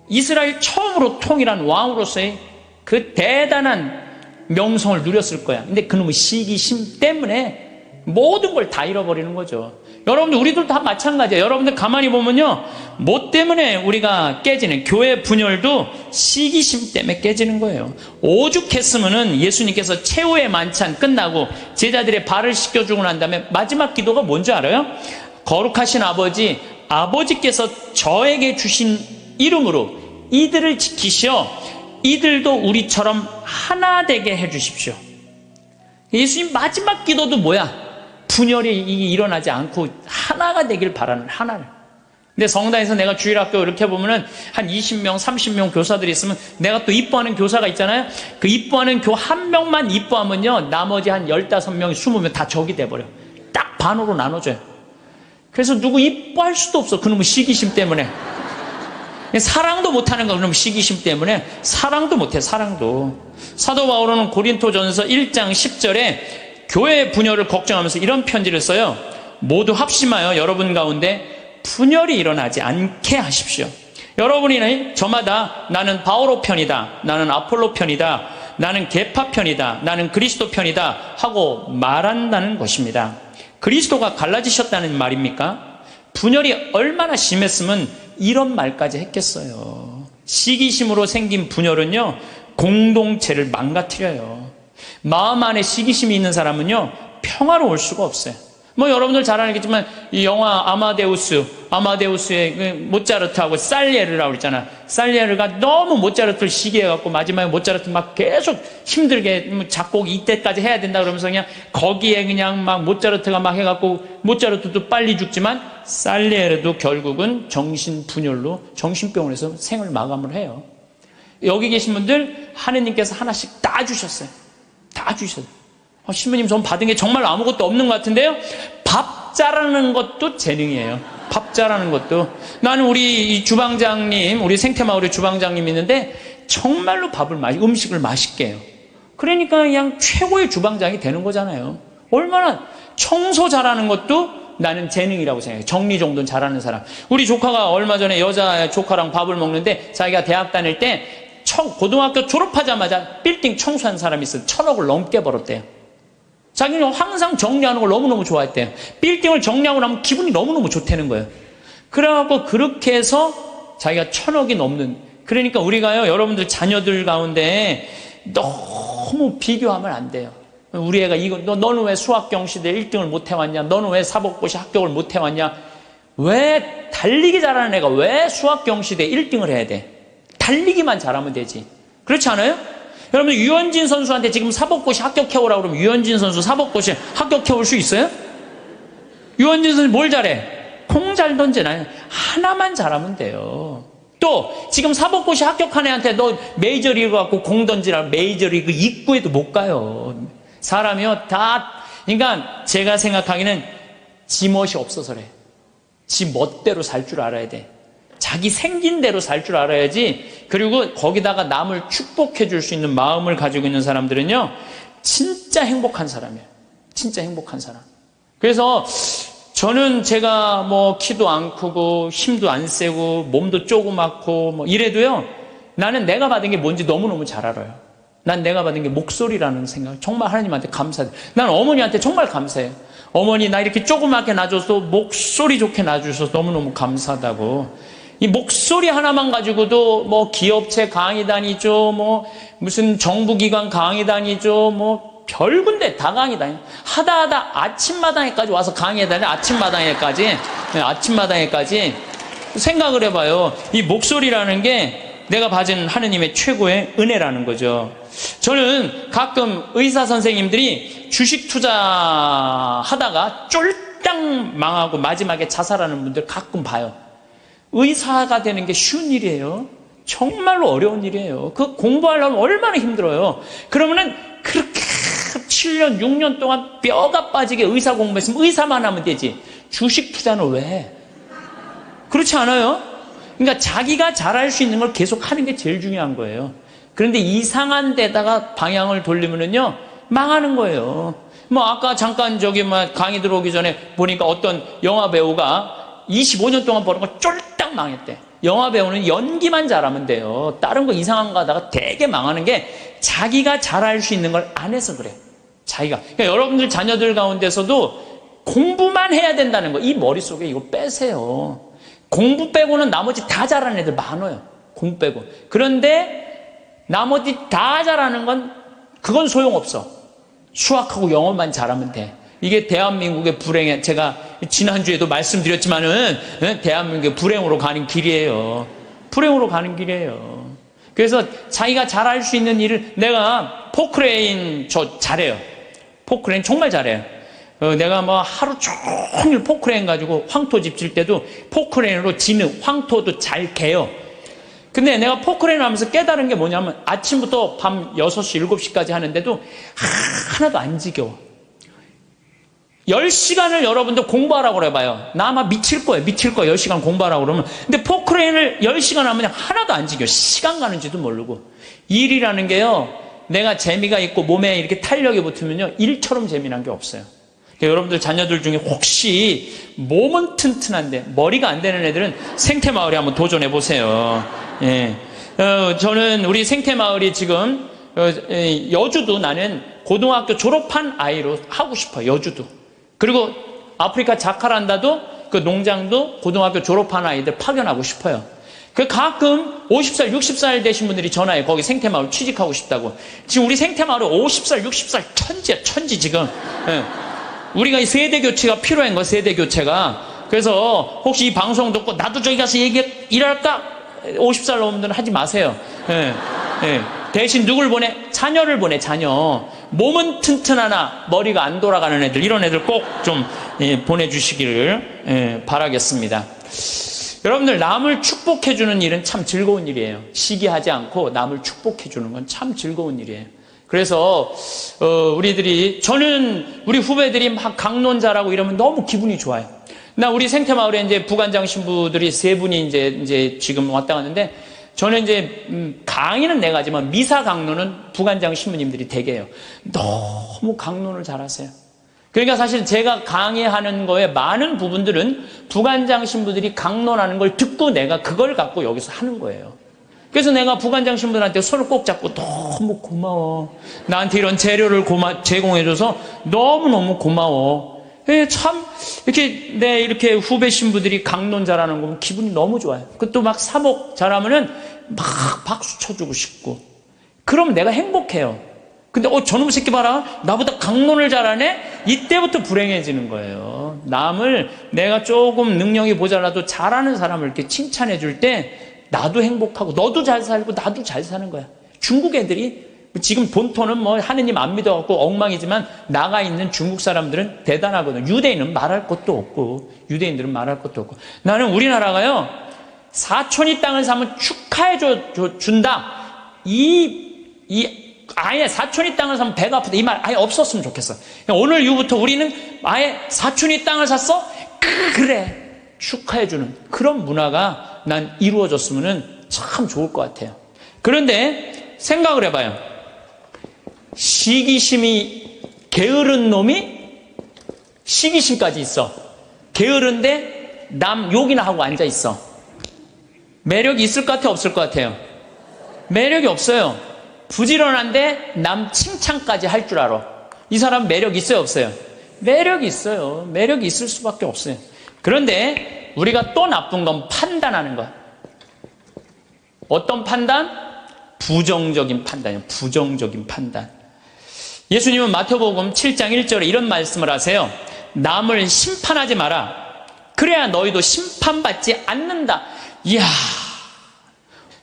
이스라엘 처음으로 통일한 왕으로서의 그 대단한 명성을 누렸을 거야. 근데 그놈의 시기심 때문에 모든 걸 다 잃어버리는 거죠. 여러분들, 우리들 다 마찬가지예요. 여러분들 가만히 보면요, 뭐 때문에 우리가 깨지는, 교회 분열도 시기심 때문에 깨지는 거예요. 오죽했으면은 예수님께서 최후의 만찬 끝나고 제자들의 발을 씻겨주고 난 다음에 마지막 기도가 뭔지 알아요? 거룩하신 아버지, 아버지께서 저에게 주신 이름으로 이들을 지키시어 이들도 우리처럼 하나 되게 해주십시오. 예수님 마지막 기도도 뭐야? 분열이 일어나지 않고 하나가 되길 바라는, 하나를. 근데 성당에서 내가 주일학교 이렇게 보면은 한 20명, 30명 교사들이 있으면 내가 또 이뻐하는 교사가 있잖아요. 그 이뻐하는 교 한 명만 이뻐하면요, 나머지 한 15명, 20명 다 적이 돼버려. 딱 반으로 나눠져요. 그래서 누구 이뻐할 수도 없어. 그놈의 시기심 때문에. 사랑도 못하는 거, 그놈의 시기심 때문에. 사랑도 못해, 사랑도. 사도 바울은 고린토전서 1장 10절에 교회 분열을 걱정하면서 이런 편지를 써요. 모두 합심하여 여러분 가운데 분열이 일어나지 않게 하십시오. 여러분이 저마다 나는 바오로 편이다, 나는 아폴로 편이다, 나는 계파 편이다, 나는 그리스도 편이다 하고 말한다는 것입니다. 그리스도가 갈라지셨다는 말입니까? 분열이 얼마나 심했으면 이런 말까지 했겠어요. 시기심으로 생긴 분열은요, 공동체를 망가뜨려요. 마음 안에 시기심이 있는 사람은요, 평화로울 수가 없어요. 뭐 여러분들 잘 알겠지만 이 영화 아마데우스의 그 모차르트하고 살리에르라고 그랬잖아. 살리에르가 너무 모차르트를 시기해갖고 마지막에 모차르트 막 계속 힘들게 작곡 이때까지 해야 된다 그러면서 그냥 거기에 그냥 막 모차르트가 막 해갖고 모차르트도 빨리 죽지만 살리에르도 결국은 정신분열로 정신병원에서 생을 마감을 해요. 여기 계신 분들 하느님께서 하나씩 다 주셨어요. 다 주셨어요. 신부님 전 받은 게 정말 아무것도 없는 것 같은데요. 밥 잘하는 것도 재능이에요. 밥 잘하는 것도. 나는 우리 이 주방장님, 우리 생태마을의 주방장님 있는데 정말로 음식을 맛있게 해요. 그러니까 그냥 최고의 주방장이 되는 거잖아요. 얼마나. 청소 잘하는 것도 나는 재능이라고 생각해요. 정리 정돈 잘하는 사람. 우리 조카가 얼마 전에 여자 조카랑 밥을 먹는데 자기가 대학 다닐 때 고등학교 졸업하자마자 빌딩 청소한 사람이 있어요. 1,000억을 넘게 벌었대요. 자기는 항상 정리하는 걸 너무너무 좋아했대요. 빌딩을 정리하고 나면 기분이 너무너무 좋다는 거예요. 그래갖고 그렇게 해서 자기가 1,000억이 넘는. 그러니까 우리가요, 여러분들 자녀들 가운데 너무 비교하면 안 돼요. 우리 애가 너는 왜 수학경시대 1등을 못 해왔냐? 너는 왜 사법고시 합격을 못 해왔냐? 왜 달리기 잘하는 애가 왜 수학경시대 1등을 해야 돼? 달리기만 잘하면 되지. 그렇지 않아요? 여러분, 유현진 선수한테 지금 사법고시 합격해오라고 그러면 유현진 선수 사법고시 합격해올 수 있어요? 유현진 선수 뭘 잘해? 공 잘 던지나요? 하나만 잘하면 돼요. 또 지금 사법고시 합격한 애한테 너 메이저리그 갖고 공 던지라, 메이저리그 입구에도 못 가요. 사람이요 다. 그러니까 제가 생각하기는 지멋이 없어서 그래. 지 멋대로 살 줄 알아야 돼. 자기 생긴 대로 살 줄 알아야지. 그리고 거기다가 남을 축복해 줄 수 있는 마음을 가지고 있는 사람들은요, 진짜 행복한 사람이에요. 진짜 행복한 사람. 그래서 저는 제가 뭐 키도 안 크고 힘도 안 세고 몸도 조그맣고 뭐 이래도요, 나는 내가 받은 게 뭔지 너무너무 잘 알아요. 난 내가 받은 게 목소리라는 생각, 정말 하나님한테 감사해요. 난 어머니한테 정말 감사해요. 어머니 나 이렇게 조그맣게 낳아줘서 목소리 좋게 낳아주셔서 너무너무 감사하다고. 이 목소리 하나만 가지고도 뭐 기업체 강의 다니죠, 뭐 무슨 정부기관 강의 다니죠, 뭐 별군데 다 강의 다니. 하다 아침마당에까지 와서 강의 다니. 아침마당에까지 생각을 해봐요. 이 목소리라는 게 내가 받은 하느님의 최고의 은혜라는 거죠. 저는 가끔 의사 선생님들이 주식 투자하다가 쫄딱 망하고 마지막에 자살하는 분들 가끔 봐요. 의사가 되는 게 쉬운 일이에요. 정말로 어려운 일이에요. 그 공부하려면 얼마나 힘들어요. 그러면은 그렇게 7년, 6년 동안 뼈가 빠지게 의사 공부했으면 의사만 하면 되지. 주식 투자는 왜 해? 그렇지 않아요? 그러니까 자기가 잘할 수 있는 걸 계속 하는 게 제일 중요한 거예요. 그런데 이상한 데다가 방향을 돌리면은요, 망하는 거예요. 뭐 아까 잠깐 저기 강의 들어오기 전에 보니까 어떤 영화 배우가 25년 동안 버는 거 쫄딱 망했대. 영화 배우는 연기만 잘하면 돼요. 다른 거 이상한 거 하다가 되게 망하는 게 자기가 잘할 수 있는 걸 안 해서 그래. 자기가. 그러니까 여러분들 자녀들 가운데서도 공부만 해야 된다는 거, 이 머릿속에 이거 빼세요. 공부 빼고는 나머지 다 잘하는 애들 많아요. 공부 빼고. 그런데 나머지 다 잘하는 건 그건 소용없어. 수학하고 영어만 잘하면 돼. 이게 대한민국의 불행에, 제가 지난주에도 말씀드렸지만은 대한민국의 불행으로 가는 길이에요. 불행으로 가는 길이에요. 그래서 자기가 잘할 수 있는 일을, 내가 포크레인 저 잘해요. 포크레인 정말 잘해요. 내가 뭐 하루 종일 포크레인 가지고 황토 집 질 때도 포크레인으로 지는 황토도 잘 개요. 근데 내가 포크레인 하면서 깨달은 게 뭐냐면 아침부터 밤 6시, 7시까지 하는데도 하나도 안 지겨워. 10시간을 여러분들 공부하라고 그래봐요. 나 아마 미칠 거예요. 10시간 공부하라고 그러면. 근데 포크레인을 10시간 하면 하나도 안 지겨워. 시간 가는지도 모르고. 일이라는 게요, 내가 재미가 있고 몸에 이렇게 탄력이 붙으면요, 일처럼 재미난 게 없어요. 그러니까 여러분들 자녀들 중에 혹시 몸은 튼튼한데 머리가 안 되는 애들은 생태마을에 한번 도전해 보세요. 예. 저는 우리 생태마을이 지금 여주도, 나는 고등학교 졸업한 아이로 하고 싶어요. 여주도. 그리고 아프리카 자카란다도 그 농장도 고등학교 졸업한 아이들 파견하고 싶어요. 그 가끔 50살, 60살 되신 분들이 전화해. 거기 생태마을 취직하고 싶다고. 지금 우리 생태마을은 50살, 60살 천지야, 천지 지금. 예. 우리가 이 세대 교체가 필요한 거야, 세대 교체가. 그래서 혹시 이 방송 듣고 나도 저기 가서 일할까? 50살 넘은 하지 마세요. 예. 예. 대신 누굴 보내? 자녀를 보내, 자녀. 몸은 튼튼하나 머리가 안 돌아가는 애들, 이런 애들 꼭 좀 보내주시기를 바라겠습니다. 여러분들, 남을 축복해주는 일은 참 즐거운 일이에요. 시기하지 않고 남을 축복해주는 건 참 즐거운 일이에요. 그래서 저는 우리 후배들이 막 강론자라고 이러면 너무 기분이 좋아요. 나 우리 생태마을에 이제 부관장 신부들이 3분이 이제 지금 왔다 갔는데, 저는 이제 강의는 내가 하지만 미사 강론은 부관장 신부님들이 되게 해요. 너무 강론을 잘하세요. 그러니까 사실 제가 강의하는 거에 많은 부분들은 부관장 신부들이 강론하는 걸 듣고 내가 그걸 갖고 여기서 하는 거예요. 그래서 내가 부관장 신부들한테 손을 꼭 잡고 너무 고마워. 나한테 이런 재료를 제공해줘서 너무너무 고마워. 참, 이렇게 후배 신부들이 강론 잘하는 거 보면 기분이 너무 좋아요. 그것도 막 사목 잘하면은 막 박수 쳐주고 싶고. 그럼 내가 행복해요. 근데, 저놈 새끼 봐라. 나보다 강론을 잘하네? 이때부터 불행해지는 거예요. 남을 내가 조금 능력이 모자라도 잘하는 사람을 이렇게 칭찬해 줄 때 나도 행복하고 너도 잘 살고 나도 잘 사는 거야. 중국 애들이 지금 본토는 뭐 하느님 안 믿어갖고 엉망이지만 나가 있는 중국 사람들은 대단하거든. 유대인은 말할 것도 없고, 유대인들은 말할 것도 없고. 나는 우리나라가요, 사촌이 땅을 사면 축하해 준다. 아예 사촌이 땅을 사면 배가 아프다. 이 말 아예 없었으면 좋겠어. 오늘 이후부터 우리는 아예 사촌이 땅을 샀어? 그래. 축하해주는 그런 문화가 난 이루어졌으면 참 좋을 것 같아요. 그런데 생각을 해봐요. 시기심이 게으른 놈이 시기심까지 있어. 게으른데 남 욕이나 하고 앉아 있어. 매력이 있을 것 같아요, 없을 것 같아요? 매력이 없어요. 부지런한데 남 칭찬까지 할 줄 알아. 이 사람 매력 있어요, 없어요? 매력이 있어요. 매력이 있을 수밖에 없어요. 그런데 우리가 또 나쁜 건 판단하는 거야. 어떤 판단? 부정적인 판단이에요. 부정적인 판단. 예수님은 마태복음 7장 1절에 이런 말씀을 하세요. 남을 심판하지 마라. 그래야 너희도 심판받지 않는다. 이야,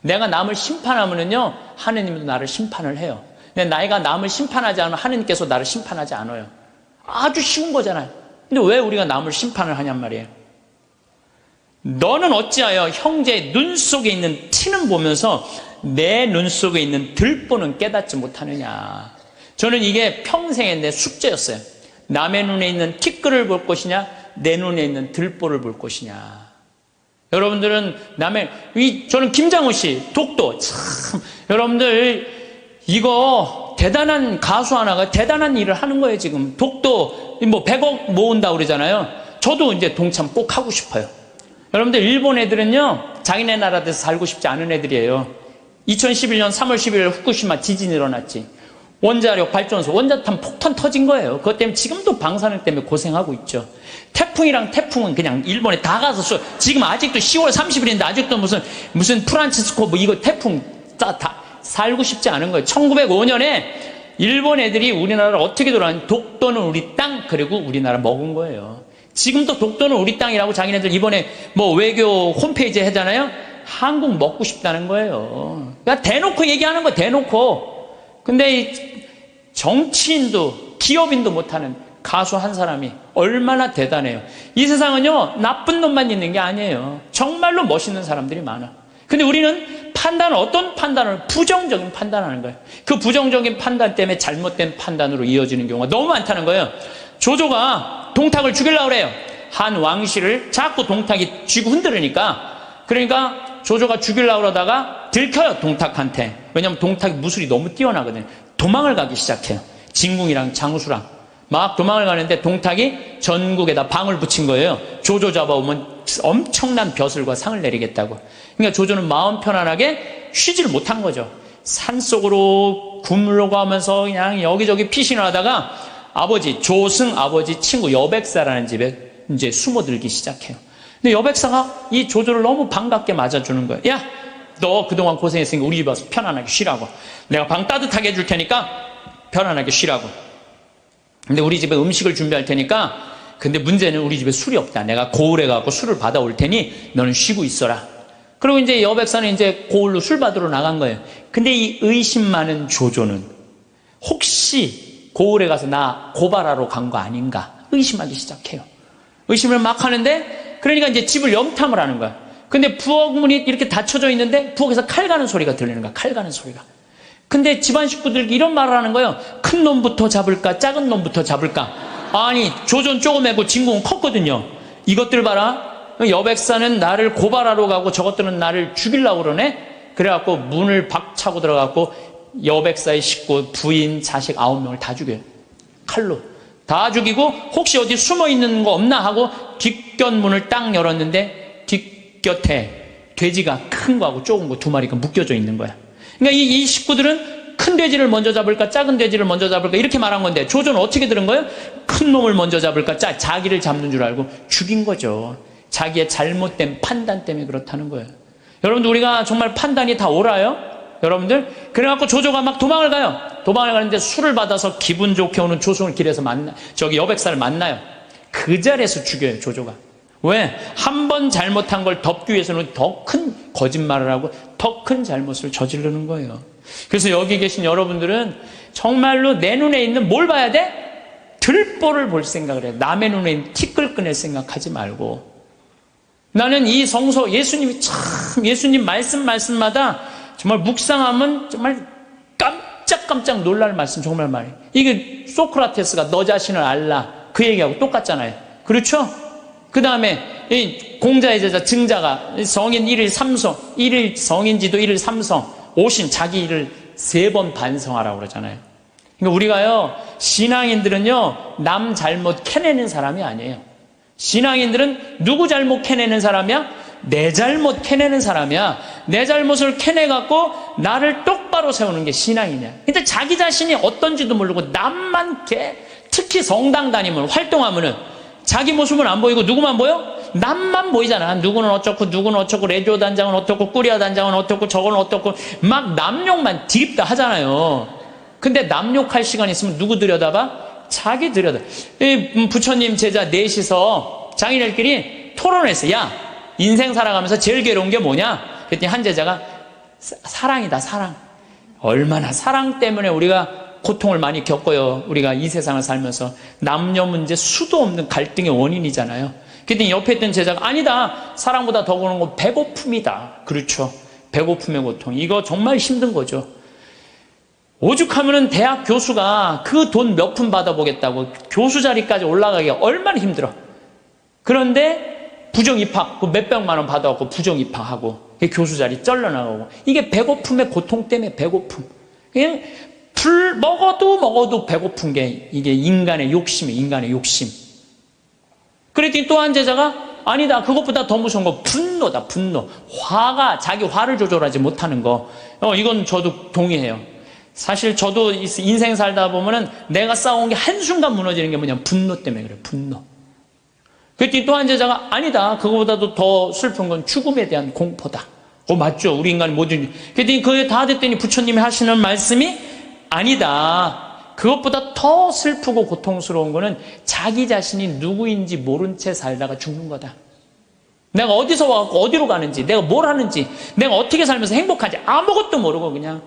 내가 남을 심판하면은요, 하느님도 나를 심판을 해요. 근데 내가 남을 심판하지 않으면 하느님께서 나를 심판하지 않아요. 아주 쉬운 거잖아요. 근데 왜 우리가 남을 심판을 하냔 말이에요. 너는 어찌하여 형제의 눈 속에 있는 티는 보면서 내 눈 속에 있는 들보는 깨닫지 못하느냐. 저는 이게 평생의 내 숙제였어요. 남의 눈에 있는 티끌을 볼 것이냐, 내 눈에 있는 들보를 볼 것이냐. 여러분들은 저는 김장호 씨, 독도, 참, 여러분들, 이거 대단한 가수 하나가 대단한 일을 하는 거예요, 지금. 독도, 100억 모은다 그러잖아요. 저도 이제 동참 꼭 하고 싶어요. 여러분들, 일본 애들은요, 자기네 나라에서 살고 싶지 않은 애들이에요. 2011년 3월 11일 후쿠시마 지진이 일어났지. 원자력 발전소, 원자탄 폭탄 터진 거예요. 그것 때문에 지금도 방사능 때문에 고생하고 있죠. 태풍은 그냥 일본에 다 가서 지금 아직도 10월 30일인데 아직도 무슨 프란치스코 이거 태풍 다 살고 싶지 않은 거예요. 1905년에 일본 애들이 우리나라를 어떻게 돌아왔는지 독도는 우리 땅, 그리고 우리나라 먹은 거예요. 지금도 독도는 우리 땅이라고 자기네들 이번에 외교 홈페이지에 하잖아요. 한국 먹고 싶다는 거예요. 그러니까 대놓고 얘기하는 거예요. 대놓고. 근데 정치인도 기업인도 못하는 가수 한 사람이 얼마나 대단해요. 이 세상은요, 나쁜 놈만 있는 게 아니에요. 정말로 멋있는 사람들이 많아. 근데 우리는 어떤 판단을 부정적인 판단하는 거예요. 그 부정적인 판단 때문에 잘못된 판단으로 이어지는 경우가 너무 많다는 거예요. 조조가 동탁을 죽이려고 그래요. 한 왕실을 자꾸 동탁이 쥐고 흔들으니까. 그러니까 조조가 죽이려고 그러다가 들켜요, 동탁한테. 왜냐면 동탁이 무술이 너무 뛰어나거든요. 도망을 가기 시작해요. 진궁이랑 장수랑 막 도망을 가는데 동탁이 전국에다 방을 붙인 거예요. 조조 잡아오면 엄청난 벼슬과 상을 내리겠다고. 그러니까 조조는 마음 편안하게 쉬지를 못한 거죠. 산속으로 굶으려고 그냥 여기저기 피신을 하다가 조승 아버지 친구 여백사라는 집에 이제 숨어들기 시작해요. 근데 여백사가 이 조조를 너무 반갑게 맞아주는 거예요. 야, 너 그동안 고생했으니까 우리 집 와서 편안하게 쉬라고. 내가 방 따뜻하게 해줄 테니까 편안하게 쉬라고. 근데 우리 집에 음식을 준비할 테니까, 근데 문제는 우리 집에 술이 없다. 내가 고을에 가고 술을 받아올 테니 너는 쉬고 있어라. 그리고 이제 여백사는 이제 고을로 술 받으러 나간 거예요. 근데 이 의심 많은 조조는 혹시 고을에 가서 나 고발하러 간 거 아닌가 의심하기 시작해요. 의심을 막 하는데, 그러니까 이제 집을 염탐을 하는 거야. 근데 부엌문이 이렇게 닫혀져 있는데 부엌에서 칼 가는 소리가 들리는 거야. 칼 가는 소리가. 근데 집안 식구들이 이런 말을 하는 거예요. 큰 놈부터 잡을까, 작은 놈부터 잡을까. 아니, 조조는 조그매고 진궁은 컸거든요. 이것들 봐라. 여백사는 나를 고발하러 가고 저것들은 나를 죽이려고 그러네. 그래갖고 문을 박차고 들어가고 여백사의 식구, 부인, 자식 9명을 다 죽여요. 칼로 다 죽이고, 혹시 어디 숨어 있는 거 없나 하고 뒷곁문을 딱 열었는데 뒷곁에 돼지가 큰 거하고 작은 거 2마리가 묶여져 있는 거야. 그러니까 이 식구들은 큰 돼지를 먼저 잡을까, 작은 돼지를 먼저 잡을까, 이렇게 말한 건데, 조조는 어떻게 들은 거예요? 큰 놈을 먼저 잡을까, 자기를 잡는 줄 알고 죽인 거죠. 자기의 잘못된 판단 때문에 그렇다는 거예요. 여러분들, 우리가 정말 판단이 다 옳아요? 여러분들? 그래갖고 조조가 막 도망을 가요. 도망을 가는데 술을 받아서 기분 좋게 오는 조승을 길에서 여백사를 만나요. 그 자리에서 죽여요, 조조가. 왜? 한 번 잘못한 걸 덮기 위해서는 더 큰 거짓말을 하고 더 큰 잘못을 저지르는 거예요. 그래서 여기 계신 여러분들은 정말로 내 눈에 있는 뭘 봐야 돼? 들보를 볼 생각을 해요. 남의 눈에 있는 티끌 꺼낼 생각하지 말고. 나는 이 성서, 예수님 말씀마다 정말 묵상하면 정말 깜짝 놀랄 말씀 정말 말이에요. 이게 소크라테스가 너 자신을 알라 그 얘기하고 똑같잖아요. 그렇죠? 그 다음에 이 공자의 제자 증자가 성인 1일 3성, 1일 성인지도 1일 3성, 오신 자기 일을 3번 반성하라고 그러잖아요. 그러니까 우리가요, 신앙인들은요, 남 잘못 캐내는 사람이 아니에요. 신앙인들은 누구 잘못 캐내는 사람이야? 내 잘못 캐내는 사람이야. 내 잘못을 캐내갖고 나를 똑바로 세우는 게 신앙이냐. 근데 자기 자신이 어떤지도 모르고 남만 특히 성당 다니면, 활동하면은 자기 모습은 안 보이고 누구만 보여? 남만 보이잖아. 누구는 어쩌고, 누구는 어쩌고, 레디오 단장은 어떻고, 꾸리아 단장은 어떻고, 저거는 어떻고, 막 남욕만 드립다 하잖아요. 근데 남욕할 시간 있으면 누구 들여다봐? 자기 들여다. 부처님 제자 넷이서 장인들끼리 토론했어. 야, 인생 살아가면서 제일 괴로운 게 뭐냐? 그랬더니 한 제자가 사랑이다, 사랑. 얼마나 사랑 때문에 우리가 고통을 많이 겪어요. 우리가 이 세상을 살면서. 남녀 문제 수도 없는 갈등의 원인이잖아요. 그랬더니 옆에 있던 제자가 아니다, 사랑보다 더 그런 건 배고픔이다. 그렇죠, 배고픔의 고통. 이거 정말 힘든 거죠. 오죽하면은 대학 교수가 그 돈 몇 푼 받아보겠다고 교수 자리까지 올라가기가 얼마나 힘들어. 그런데 부정 입학, 그 몇백만 원 받아갖고 부정 입학하고 교수 자리 쩔러나가고, 이게 배고픔의 고통 때문에 배고픔. 그냥 먹어도 배고픈 게 이게 인간의 욕심이에요. 인간의 욕심. 그랬더니 또 한 제자가 아니다, 그것보다 더 무서운 거 분노다. 분노. 화가, 자기 화를 조절하지 못하는 거. 이건 저도 동의해요. 사실 저도 인생 살다 보면은 내가 싸운 게 한순간 무너지는 게 뭐냐면 분노 때문에 그래요. 분노. 그랬더니 또 한 제자가 아니다, 그거보다도 더 슬픈 건 죽음에 대한 공포다. 맞죠. 우리 인간이 모든. 그랬더니 그게 다 됐더니 부처님이 하시는 말씀이 아니다, 그것보다 더 슬프고 고통스러운 거는 자기 자신이 누구인지 모른 채 살다가 죽는 거다. 내가 어디서 와갖고 어디로 가는지, 내가 뭘 하는지, 내가 어떻게 살면서 행복한지 아무것도 모르고 그냥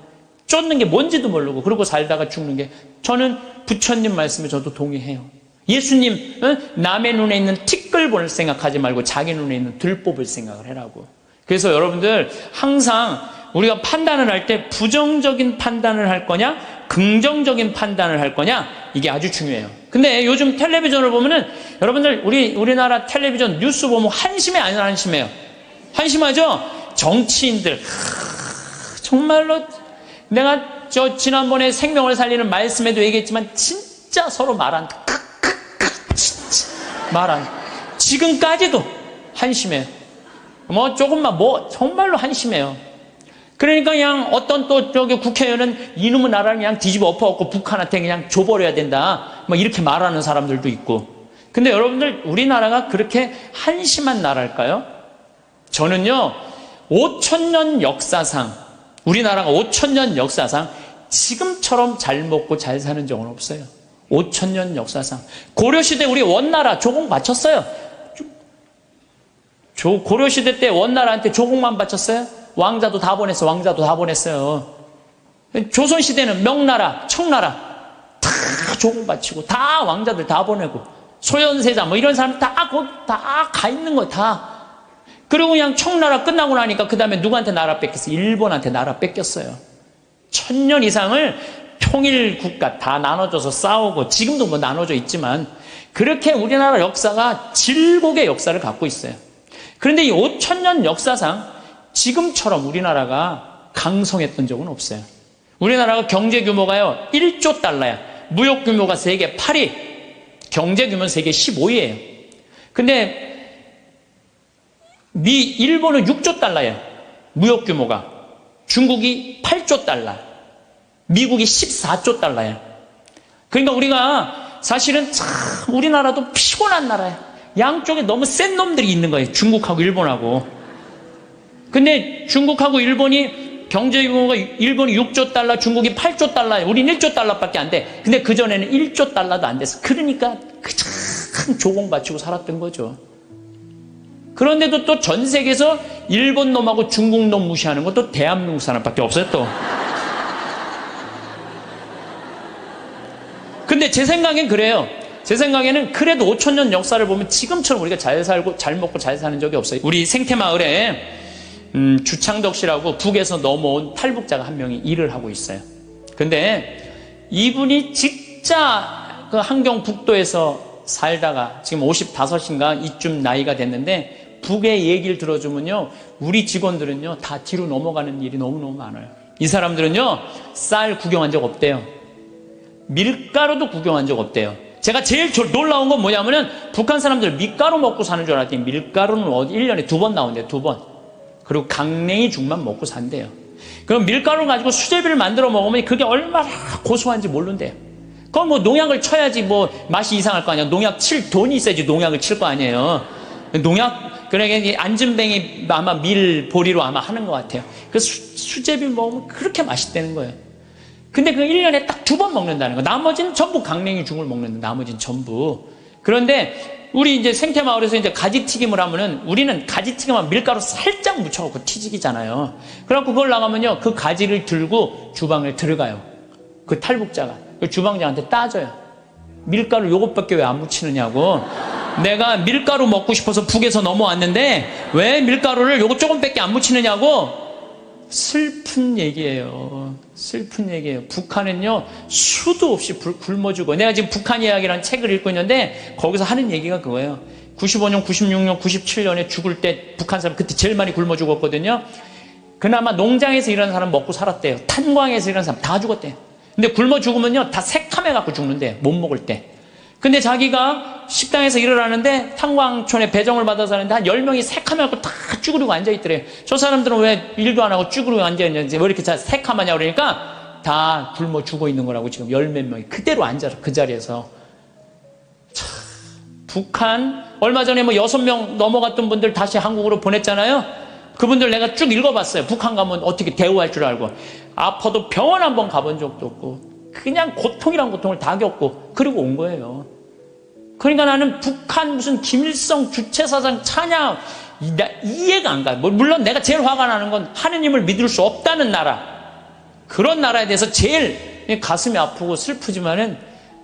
쫓는 게 뭔지도 모르고 그러고 살다가 죽는 게, 저는 부처님 말씀에 저도 동의해요. 예수님, 남의 눈에 있는 티끌 볼 생각하지 말고 자기 눈에 있는 들 뽑을 생각을 해라고. 그래서 여러분들 항상 우리가 판단을 할 때 부정적인 판단을 할 거냐 긍정적인 판단을 할 거냐, 이게 아주 중요해요. 근데 요즘 텔레비전을 보면은 여러분들 우리나라 텔레비전 뉴스 보면 한심해 안 한심해요? 한심하죠? 정치인들 정말로 내가 지난번에 생명을 살리는 말씀에도 얘기했지만 진짜 서로 말한 진짜 말한 지금까지도 한심해요. 조금만 정말로 한심해요. 그러니까 그냥 어떤 또 국회의원은 이놈의 나라를 그냥 뒤집어 엎어갖고 북한한테 그냥 줘버려야 된다, 이렇게 말하는 사람들도 있고. 근데 여러분들, 우리나라가 그렇게 한심한 나라일까요? 저는요, 5,000년 역사상, 우리나라가 5,000년 역사상 지금처럼 잘 먹고 잘 사는 적은 없어요. 5,000년 역사상. 고려시대 우리 원나라 조공 바쳤어요. 고려시대 때 원나라한테 조공만 바쳤어요? 왕자도 다 보냈어. 왕자도 다 보냈어요. 조선시대는 명나라, 청나라 다 조공 바치고 다 왕자들 다 보내고 소현세자 이런 사람 다 가 있는 거 다. 그리고 그냥 청나라 끝나고 나니까 그 다음에 누구한테 나라 뺏겼어? 일본한테 나라 뺏겼어요. 1000년 이상을 통일 국가 다 나눠줘서 싸우고, 지금도 나눠져 있지만 그렇게 우리나라 역사가 질곡의 역사를 갖고 있어요. 그런데 이 5,000년 역사상 지금처럼 우리나라가 강성했던 적은 없어요. 우리나라가 경제 규모가요 1조 달러야. 무역 규모가 세계 8위, 경제 규모는 세계 15위예요. 근데 일본은 6조 달러예요. 무역 규모가. 중국이 8조 달러, 미국이 14조 달러예요. 그러니까 우리가 사실은 참 우리나라도 피곤한 나라예요. 양쪽에 너무 센 놈들이 있는 거예요. 중국하고 일본하고. 근데 중국하고 일본이 경제 규모가, 일본이 6조 달러, 중국이 8조 달러예요. 우린 1조 달러밖에 안 돼. 근데 그전에는 1조 달러도 안 됐어. 그러니까 큰 조공 바치고 살았던 거죠. 그런데도 또 전 세계에서 일본 놈하고 중국 놈 무시하는 것도 대한민국 사람밖에 없어요, 또. 근데 제 생각엔 그래요. 제 생각에는 그래도 5,000년 역사를 보면 지금처럼 우리가 잘 살고 잘 먹고 잘 사는 적이 없어요. 우리 생태마을에 주창덕 씨라고 북에서 넘어온 탈북자가 한 명이 일을 하고 있어요. 근데 이분이 진짜 그 함경북도에서 살다가 지금 55인가 이쯤 나이가 됐는데, 북의 얘기를 들어주면요, 우리 직원들은요 다 뒤로 넘어가는 일이 너무너무 많아요. 이 사람들은요 쌀 구경한 적 없대요. 밀가루도 구경한 적 없대요. 제가 제일 놀라운 건 뭐냐면은, 북한 사람들 밀가루 먹고 사는 줄 알았더니 밀가루는 1년에 2번 나온대요. 2번. 그리고 강냉이 죽만 먹고 산대요. 그럼 밀가루 가지고 수제비를 만들어 먹으면 그게 얼마나 고소한지 모른대요. 그건 농약을 쳐야지 맛이 이상할 거 아니에요. 농약 칠 돈이 있어야지 농약을 칠 거 아니에요. 그러니까 안전뱅이 아마 밀보리로 아마 하는 것 같아요. 그 수제비 먹으면 그렇게 맛있다는 거예요. 근데 그 1년에 딱 2번 먹는다는 거. 나머지는 전부 강냉이 죽을 먹는데, 나머지는 전부. 그런데 우리 이제 생태마을에서 이제 가지튀김을 하면은, 우리는 가지튀김하면 밀가루 살짝 묻혀갖고 튀기잖아요. 그래갖고 그걸 나가면요, 그 가지를 들고 주방을 들어가요. 그 탈북자가. 그 주방장한테 따져요. 밀가루 요것밖에 왜 안 묻히느냐고. 내가 밀가루 먹고 싶어서 북에서 넘어왔는데 왜 밀가루를 요것 조금밖에 안 묻히느냐고. 슬픈 얘기예요. 슬픈 얘기예요. 북한은요, 수도 없이 굶어 죽어. 내가 지금 북한 이야기라는 책을 읽고 있는데 거기서 하는 얘기가 그거예요. 95년, 96년, 97년에 죽을 때 북한 사람 그때 제일 많이 굶어 죽었거든요. 그나마 농장에서 일하는 사람 먹고 살았대요. 탄광에서 일하는 사람 다 죽었대요. 근데 굶어 죽으면요, 다 새카매갖고 죽는데, 못 먹을 때. 근데 자기가 식당에서 일을 하는데 탄광촌에 배정을 받아서 하는데 한 10명이 새카매갖고 다 쭈그리고 앉아있더래요. 저 사람들은 왜 일도 안 하고 쭈그리고 앉아있는지 왜 이렇게 새카마냐 그러니까 다 굶어 죽어 있는 거라고. 지금 10몇 명이 그대로 앉아서 그 자리에서. 참, 북한 얼마 전에 뭐 6명 넘어갔던 분들 다시 한국으로 보냈잖아요. 그분들 내가 쭉 읽어봤어요. 북한 가면 어떻게 대우할 줄 알고. 아파도 병원 한번 가본 적도 없고 그냥 고통이란 고통을 다 겪고 그리고 온 거예요. 그러니까 나는 북한 무슨 김일성 주체사상 찬양 이해가 안 가요. 물론 내가 제일 화가 나는 건 하느님을 믿을 수 없다는 나라, 그런 나라에 대해서 제일 가슴이 아프고 슬프지만은,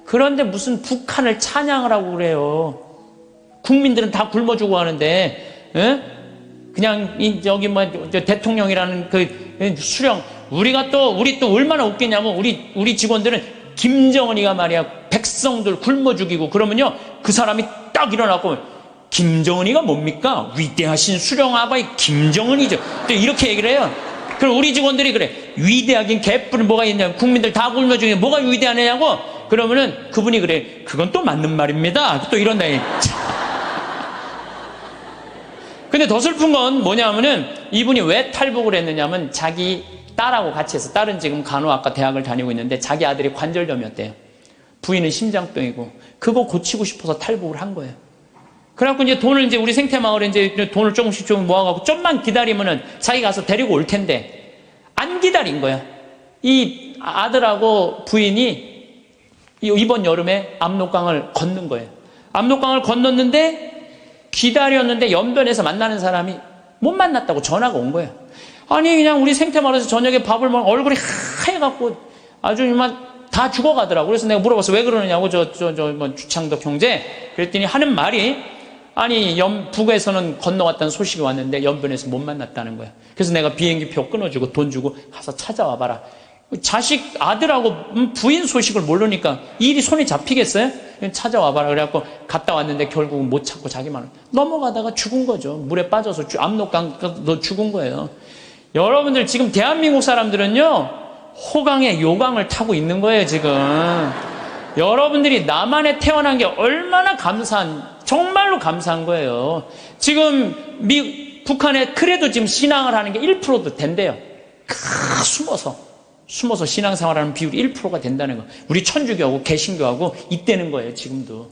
그런데 무슨 북한을 찬양을 하고 그래요. 국민들은 다 굶어 죽어 하는데, 그냥 여기 뭐 대통령이라는 그 수령, 우리 또 얼마나 웃기냐면 우리 직원들은 김정은이가 말이야 백성들 굶어 죽이고 그러면요, 그 사람이 딱 일어나고 김정은이가 뭡니까? 위대하신 수령아바이 김정은이죠. 또 이렇게 얘기를 해요. 그럼 우리 직원들이 그래, 위대하긴 개뿔은 뭐가 있냐, 국민들 다 굶어 죽이고 뭐가 위대하냐고. 그러면은 그분이 그래, 그건 또 맞는 말입니다. 또 이런다. 근데 더 슬픈 건 뭐냐면은 이분이 왜 탈북을 했느냐면 자기 딸하고 같이 해서, 딸은 지금 간호학과 대학을 다니고 있는데 자기 아들이 관절염이었대요. 부인은 심장병이고 그거 고치고 싶어서 탈북을 한 거예요. 그래갖고 이제 돈을 우리 생태마을에 이제 돈을 조금씩 좀 모아갖고 좀만 기다리면은 자기가 가서 데리고 올 텐데 안 기다린 거야. 이 아들하고 부인이 이번 여름에 압록강을 건넌 거예요. 압록강을 건넜는데 기다렸는데 연변에서 만나는 사람이 못 만났다고 전화가 온 거예요. 아니 그냥 우리 생태마을에서 저녁에 밥을 먹으면 얼굴이 하얘갖고 아주 이만 다 죽어가더라고. 그래서 내가 물어봤어. 왜 그러느냐고. 뭐 주창덕 형제. 그랬더니 하는 말이, 아니 북에서는 건너갔다는 소식이 왔는데 연변에서 못 만났다는 거야. 그래서 내가 비행기표 끊어주고 돈 주고 가서 찾아와 봐라. 자식 아들하고 부인 소식을 모르니까 일이 손에 잡히겠어요? 찾아와 봐라. 그래갖고 갔다 왔는데 결국은 못 찾고 자기만 넘어가다가 죽은 거죠. 물에 빠져서 압록강도 죽은 거예요. 여러분들 지금 대한민국 사람들은요, 호강에 요강을 타고 있는 거예요 지금. 여러분들이 남한에 태어난 게 얼마나 정말로 감사한 거예요. 지금 북한에 그래도 지금 신앙을 하는 게 1%도 된대요. 숨어서 신앙생활하는 비율이 1%가 된다는 거. 우리 천주교하고 개신교하고 있다는 거예요 지금도.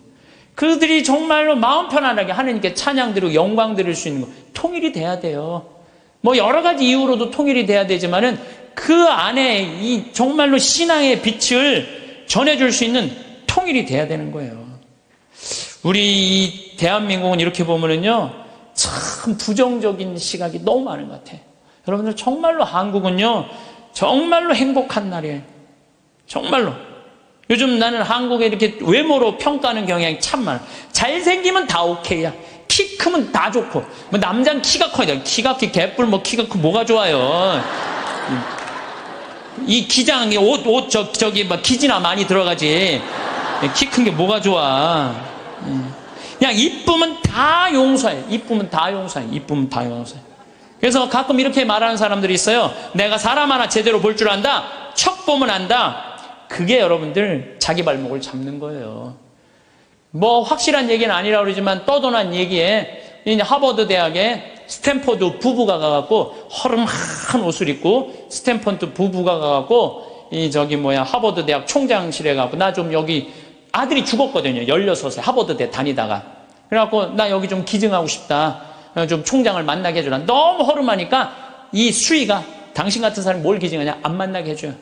그들이 정말로 마음 편안하게 하나님께 찬양 드리고 영광 드릴 수 있는 거, 통일이 돼야 돼요. 뭐 여러 가지 이유로도 통일이 돼야 되지만은 그 안에 이 정말로 신앙의 빛을 전해줄 수 있는 통일이 돼야 되는 거예요. 우리 이 대한민국은 이렇게 보면은요, 참 부정적인 시각이 너무 많은 것 같아요. 여러분들 정말로 한국은요, 정말로 행복한 나라예요. 정말로. 요즘 나는 한국에 이렇게 외모로 평가하는 경향이 참 많아. 잘생기면 다 오케이야. 키 크면 다 좋고, 뭐 남자는 키가 커야, 키가 개뿔 뭐 키가 크 뭐가 좋아요. 이 기장 저기 막 기지나 많이 들어가지. 키 큰 게 뭐가 좋아. 그냥 이쁘면 다 용서해. 이쁘면 다 용서해. 이쁘면 다 용서해. 그래서 가끔 이렇게 말하는 사람들이 있어요. 내가 사람 하나 제대로 볼 줄 안다. 척 보면 안다. 그게 여러분들 자기 발목을 잡는 거예요. 뭐 확실한 얘기는 아니라 그러지만 떠도난 얘기에 이제 하버드 대학에 스탠포드 부부가 가갖고 허름한 옷을 입고 스탠포드 부부가 가갖고 하버드 대학 총장실에 가고, 나 좀 여기 아들이 죽었거든요. 16세 하버드 대 다니다가. 그래갖고 나 여기 좀 기증하고 싶다. 좀 총장을 만나게 해주라. 너무 허름하니까 이 수위가, 당신 같은 사람이 뭘 기증하냐? 안 만나게 해줘요.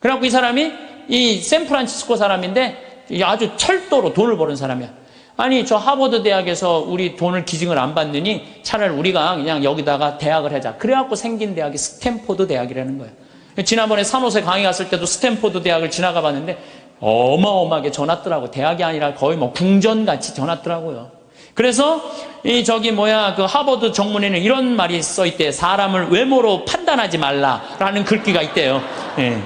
그래갖고 이 사람이 이 샌프란시스코 사람인데 아주 철도로 돈을 버는 사람이야. 아니 저 하버드 대학에서 우리 돈을 기증을 안 받느니 차라리 우리가 그냥 여기다가 대학을 하자. 그래갖고 생긴 대학이 스탠포드 대학이라는 거예요. 지난번에 산호세 강의 갔을 때도 스탠포드 대학을 지나가 봤는데 어마어마하게 져놨더라고. 대학이 아니라 거의 뭐 궁전같이 져놨더라고요. 그래서 그 하버드 정문에는 이런 말이 써 있대. 사람을 외모로 판단하지 말라라는 글귀가 있대요. 예.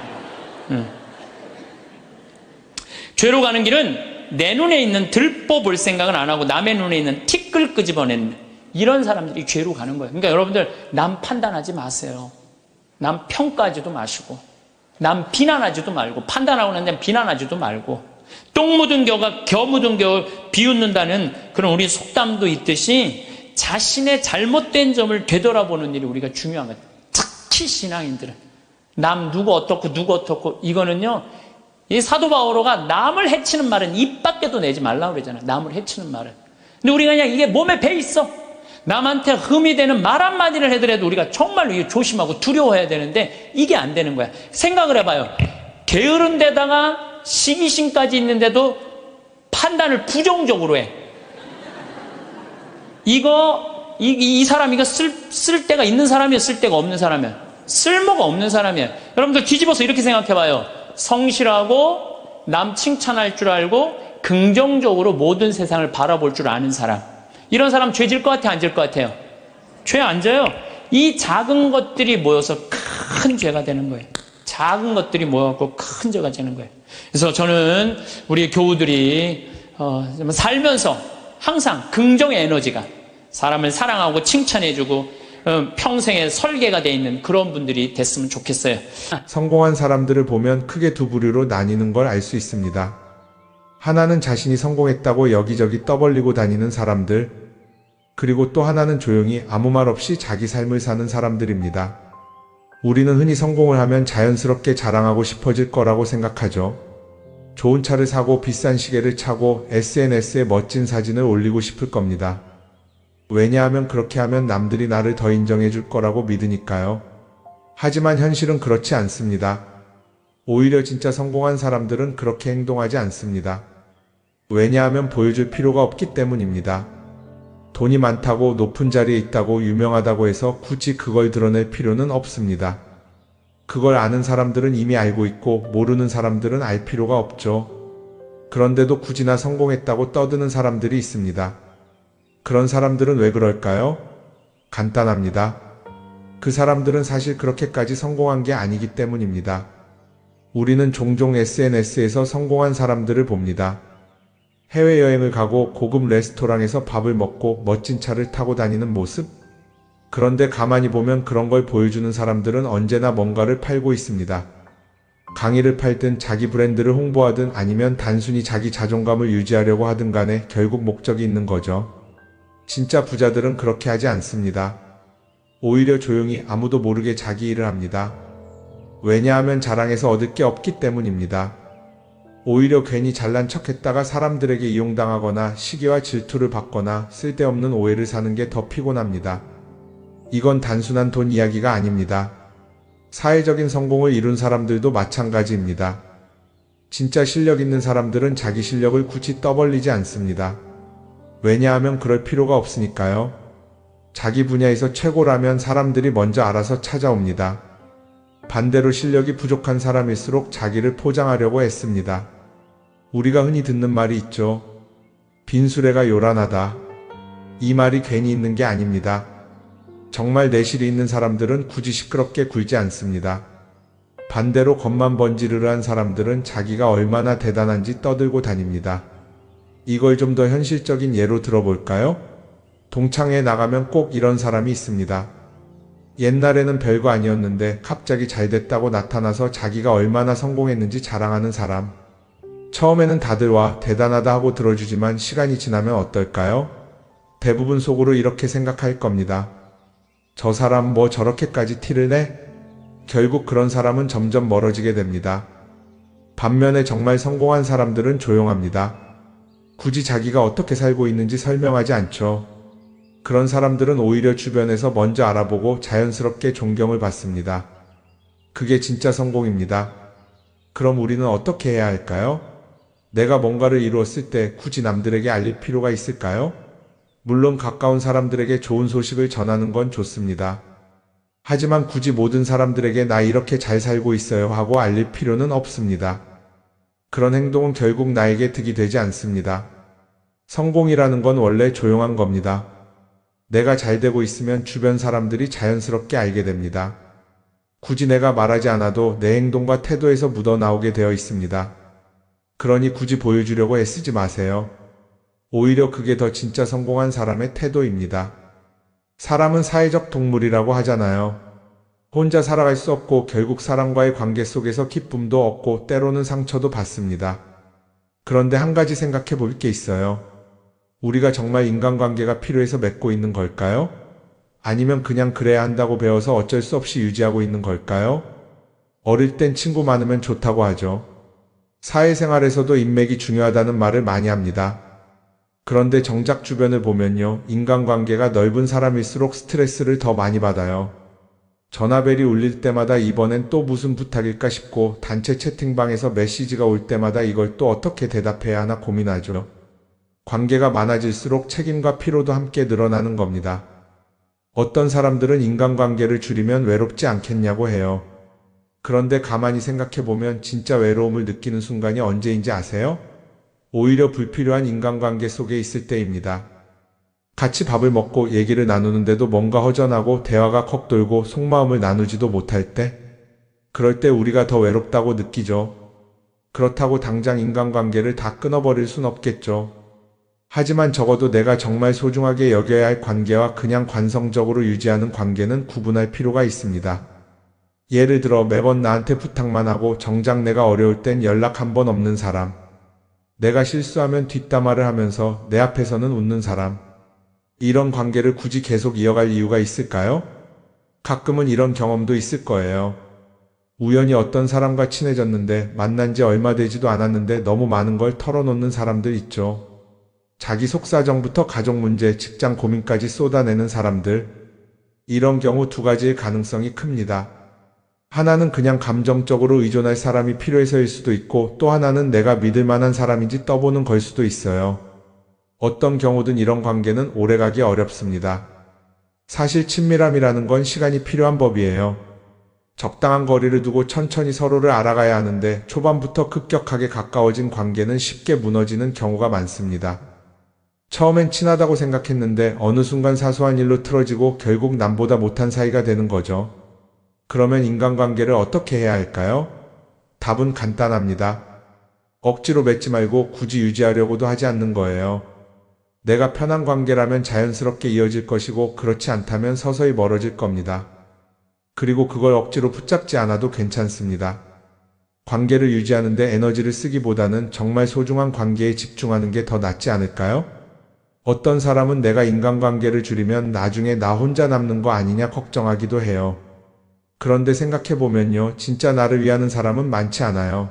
죄로 가는 길은 내 눈에 있는 들보 볼 생각은 안 하고 남의 눈에 있는 티끌 끄집어내는 이런 사람들이 죄로 가는 거예요. 그러니까 여러분들 남 판단하지 마세요. 남 평가하지도 마시고 남 비난하지도 말고 판단하고 난 다음에 비난하지도 말고 똥 묻은 겨 묻은 겨 비웃는다는 그런 우리 속담도 있듯이 자신의 잘못된 점을 되돌아보는 일이 우리가 중요한 거예요. 특히 신앙인들은 남 누구 어떻고 이거는요, 이 사도 바오로가 남을 해치는 말은 입 밖에도 내지 말라고 그러잖아요. 남을 해치는 말은. 근데 우리가 그냥 이게 몸에 배 있어. 남한테 흠이 되는 말 한마디를 하더라도 우리가 정말로 이거 조심하고 두려워해야 되는데 이게 안 되는 거야. 생각을 해봐요. 게으른 데다가 시기심까지 있는데도 판단을 부정적으로 해. 이 사람 이거 쓸 데가 있는 사람이야, 쓸 데가 없는 사람이야. 쓸모가 없는 사람이야. 여러분들 뒤집어서 이렇게 생각해봐요. 성실하고 남 칭찬할 줄 알고 긍정적으로 모든 세상을 바라볼 줄 아는 사람. 이런 사람 죄 질 것 같아, 안 질 것 같아요? 죄 안 져요. 이 작은 것들이 모여서 큰 죄가 되는 거예요. 작은 것들이 모여갖고 큰 죄가 되는 거예요. 그래서 저는 우리 교우들이 살면서 항상 긍정의 에너지가 사람을 사랑하고 칭찬해주고 평생의 설계가 돼 있는 그런 분들이 됐으면 좋겠어요. 성공한 사람들을 보면 크게 두 부류로 나뉘는 걸 알 수 있습니다. 하나는 자신이 성공했다고 여기저기 떠벌리고 다니는 사람들, 그리고 또 하나는 조용히 아무 말 없이 자기 삶을 사는 사람들입니다. 우리는 흔히 성공을 하면 자연스럽게 자랑하고 싶어질 거라고 생각하죠. 좋은 차를 사고 비싼 시계를 차고 SNS에 멋진 사진을 올리고 싶을 겁니다. 왜냐하면 그렇게 하면 남들이 나를 더 인정해 줄 거라고 믿으니까요. 하지만 현실은 그렇지 않습니다. 오히려 진짜 성공한 사람들은 그렇게 행동하지 않습니다. 왜냐하면 보여줄 필요가 없기 때문입니다. 돈이 많다고 높은 자리에 있다고 유명하다고 해서 굳이 그걸 드러낼 필요는 없습니다. 그걸 아는 사람들은 이미 알고 있고 모르는 사람들은 알 필요가 없죠. 그런데도 굳이나 성공했다고 떠드는 사람들이 있습니다. 그런 사람들은 왜 그럴까요? 간단합니다. 그 사람들은 사실 그렇게까지 성공한 게 아니기 때문입니다. 우리는 종종 SNS에서 성공한 사람들을 봅니다. 해외여행을 가고 고급 레스토랑에서 밥을 먹고 멋진 차를 타고 다니는 모습? 그런데 가만히 보면 그런 걸 보여주는 사람들은 언제나 뭔가를 팔고 있습니다. 강의를 팔든 자기 브랜드를 홍보하든 아니면 단순히 자기 자존감을 유지하려고 하든 간에 결국 목적이 있는 거죠. 진짜 부자들은 그렇게 하지 않습니다. 오히려 조용히 아무도 모르게 자기 일을 합니다. 왜냐하면 자랑해서 얻을 게 없기 때문입니다. 오히려 괜히 잘난 척했다가 사람들에게 이용당하거나 시기와 질투를 받거나 쓸데없는 오해를 사는 게 더 피곤합니다. 이건 단순한 돈 이야기가 아닙니다. 사회적인 성공을 이룬 사람들도 마찬가지입니다. 진짜 실력 있는 사람들은 자기 실력을 굳이 떠벌리지 않습니다. 왜냐하면 그럴 필요가 없으니까요. 자기 분야에서 최고라면 사람들이 먼저 알아서 찾아옵니다. 반대로 실력이 부족한 사람일수록 자기를 포장하려고 애씁니다. 우리가 흔히 듣는 말이 있죠. 빈수레가 요란하다. 이 말이 괜히 있는 게 아닙니다. 정말 내실이 있는 사람들은 굳이 시끄럽게 굴지 않습니다. 반대로 겉만 번지르르한 사람들은 자기가 얼마나 대단한지 떠들고 다닙니다. 이걸 좀 더 현실적인 예로 들어볼까요? 동창회에 나가면 꼭 이런 사람이 있습니다. 옛날에는 별거 아니었는데 갑자기 잘 됐다고 나타나서 자기가 얼마나 성공했는지 자랑하는 사람. 처음에는 다들 와 대단하다 하고 들어주지만 시간이 지나면 어떨까요? 대부분 속으로 이렇게 생각할 겁니다. 저 사람 뭐 저렇게까지 티를 내? 결국 그런 사람은 점점 멀어지게 됩니다. 반면에 정말 성공한 사람들은 조용합니다. 굳이 자기가 어떻게 살고 있는지 설명하지 않죠. 그런 사람들은 오히려 주변에서 먼저 알아보고 자연스럽게 존경을 받습니다. 그게 진짜 성공입니다. 그럼 우리는 어떻게 해야 할까요? 내가 뭔가를 이루었을 때 굳이 남들에게 알릴 필요가 있을까요? 물론 가까운 사람들에게 좋은 소식을 전하는 건 좋습니다. 하지만 굳이 모든 사람들에게 나 이렇게 잘 살고 있어요 하고 알릴 필요는 없습니다. 그런 행동은 결국 나에게 득이 되지 않습니다. 성공이라는 건 원래 조용한 겁니다. 내가 잘 되고 있으면 주변 사람들이 자연스럽게 알게 됩니다. 굳이 내가 말하지 않아도 내 행동과 태도에서 묻어나오게 되어 있습니다. 그러니 굳이 보여주려고 애쓰지 마세요. 오히려 그게 더 진짜 성공한 사람의 태도입니다. 사람은 사회적 동물이라고 하잖아요. 혼자 살아갈 수 없고 결국 사람과의 관계 속에서 기쁨도 얻고 때로는 상처도 받습니다. 그런데 한 가지 생각해 볼 게 있어요. 우리가 정말 인간관계가 필요해서 맺고 있는 걸까요? 아니면 그냥 그래야 한다고 배워서 어쩔 수 없이 유지하고 있는 걸까요? 어릴 땐 친구 많으면 좋다고 하죠. 사회생활에서도 인맥이 중요하다는 말을 많이 합니다. 그런데 정작 주변을 보면요, 인간관계가 넓은 사람일수록 스트레스를 더 많이 받아요. 전화벨이 울릴 때마다 이번엔 또 무슨 부탁일까 싶고 단체 채팅방에서 메시지가 올 때마다 이걸 또 어떻게 대답해야 하나 고민하죠. 관계가 많아질수록 책임과 피로도 함께 늘어나는 겁니다. 어떤 사람들은 인간관계를 줄이면 외롭지 않겠냐고 해요. 그런데 가만히 생각해보면 진짜 외로움을 느끼는 순간이 언제인지 아세요? 오히려 불필요한 인간관계 속에 있을 때입니다. 같이 밥을 먹고 얘기를 나누는데도 뭔가 허전하고 대화가 컥 돌고 속마음을 나누지도 못할 때, 그럴 때 우리가 더 외롭다고 느끼죠. 그렇다고 당장 인간관계를 다 끊어버릴 순 없겠죠. 하지만 적어도 내가 정말 소중하게 여겨야 할 관계와 그냥 관성적으로 유지하는 관계는 구분할 필요가 있습니다. 예를 들어 매번 나한테 부탁만 하고 정작 내가 어려울 땐 연락 한 번 없는 사람. 내가 실수하면 뒷담화를 하면서 내 앞에서는 웃는 사람. 이런 관계를 굳이 계속 이어갈 이유가 있을까요? 가끔은 이런 경험도 있을 거예요. 우연히 어떤 사람과 친해졌는데 만난 지 얼마 되지도 않았는데 너무 많은 걸 털어놓는 사람들 있죠. 자기 속사정부터 가족 문제, 직장 고민까지 쏟아내는 사람들. 이런 경우 두 가지의 가능성이 큽니다. 하나는 그냥 감정적으로 의존할 사람이 필요해서일 수도 있고 또 하나는 내가 믿을 만한 사람인지 떠보는 걸 수도 있어요. 어떤 경우든 이런 관계는 오래가기 어렵습니다. 사실 친밀함이라는 건 시간이 필요한 법이에요. 적당한 거리를 두고 천천히 서로를 알아가야 하는데 초반부터 급격하게 가까워진 관계는 쉽게 무너지는 경우가 많습니다. 처음엔 친하다고 생각했는데 어느 순간 사소한 일로 틀어지고 결국 남보다 못한 사이가 되는 거죠. 그러면 인간관계를 어떻게 해야 할까요? 답은 간단합니다. 억지로 맺지 말고 굳이 유지하려고도 하지 않는 거예요. 내가 편한 관계라면 자연스럽게 이어질 것이고 그렇지 않다면 서서히 멀어질 겁니다. 그리고 그걸 억지로 붙잡지 않아도 괜찮습니다. 관계를 유지하는데 에너지를 쓰기보다는 정말 소중한 관계에 집중하는 게 더 낫지 않을까요? 어떤 사람은 내가 인간관계를 줄이면 나중에 나 혼자 남는 거 아니냐 걱정하기도 해요. 그런데 생각해보면요, 진짜 나를 위하는 사람은 많지 않아요.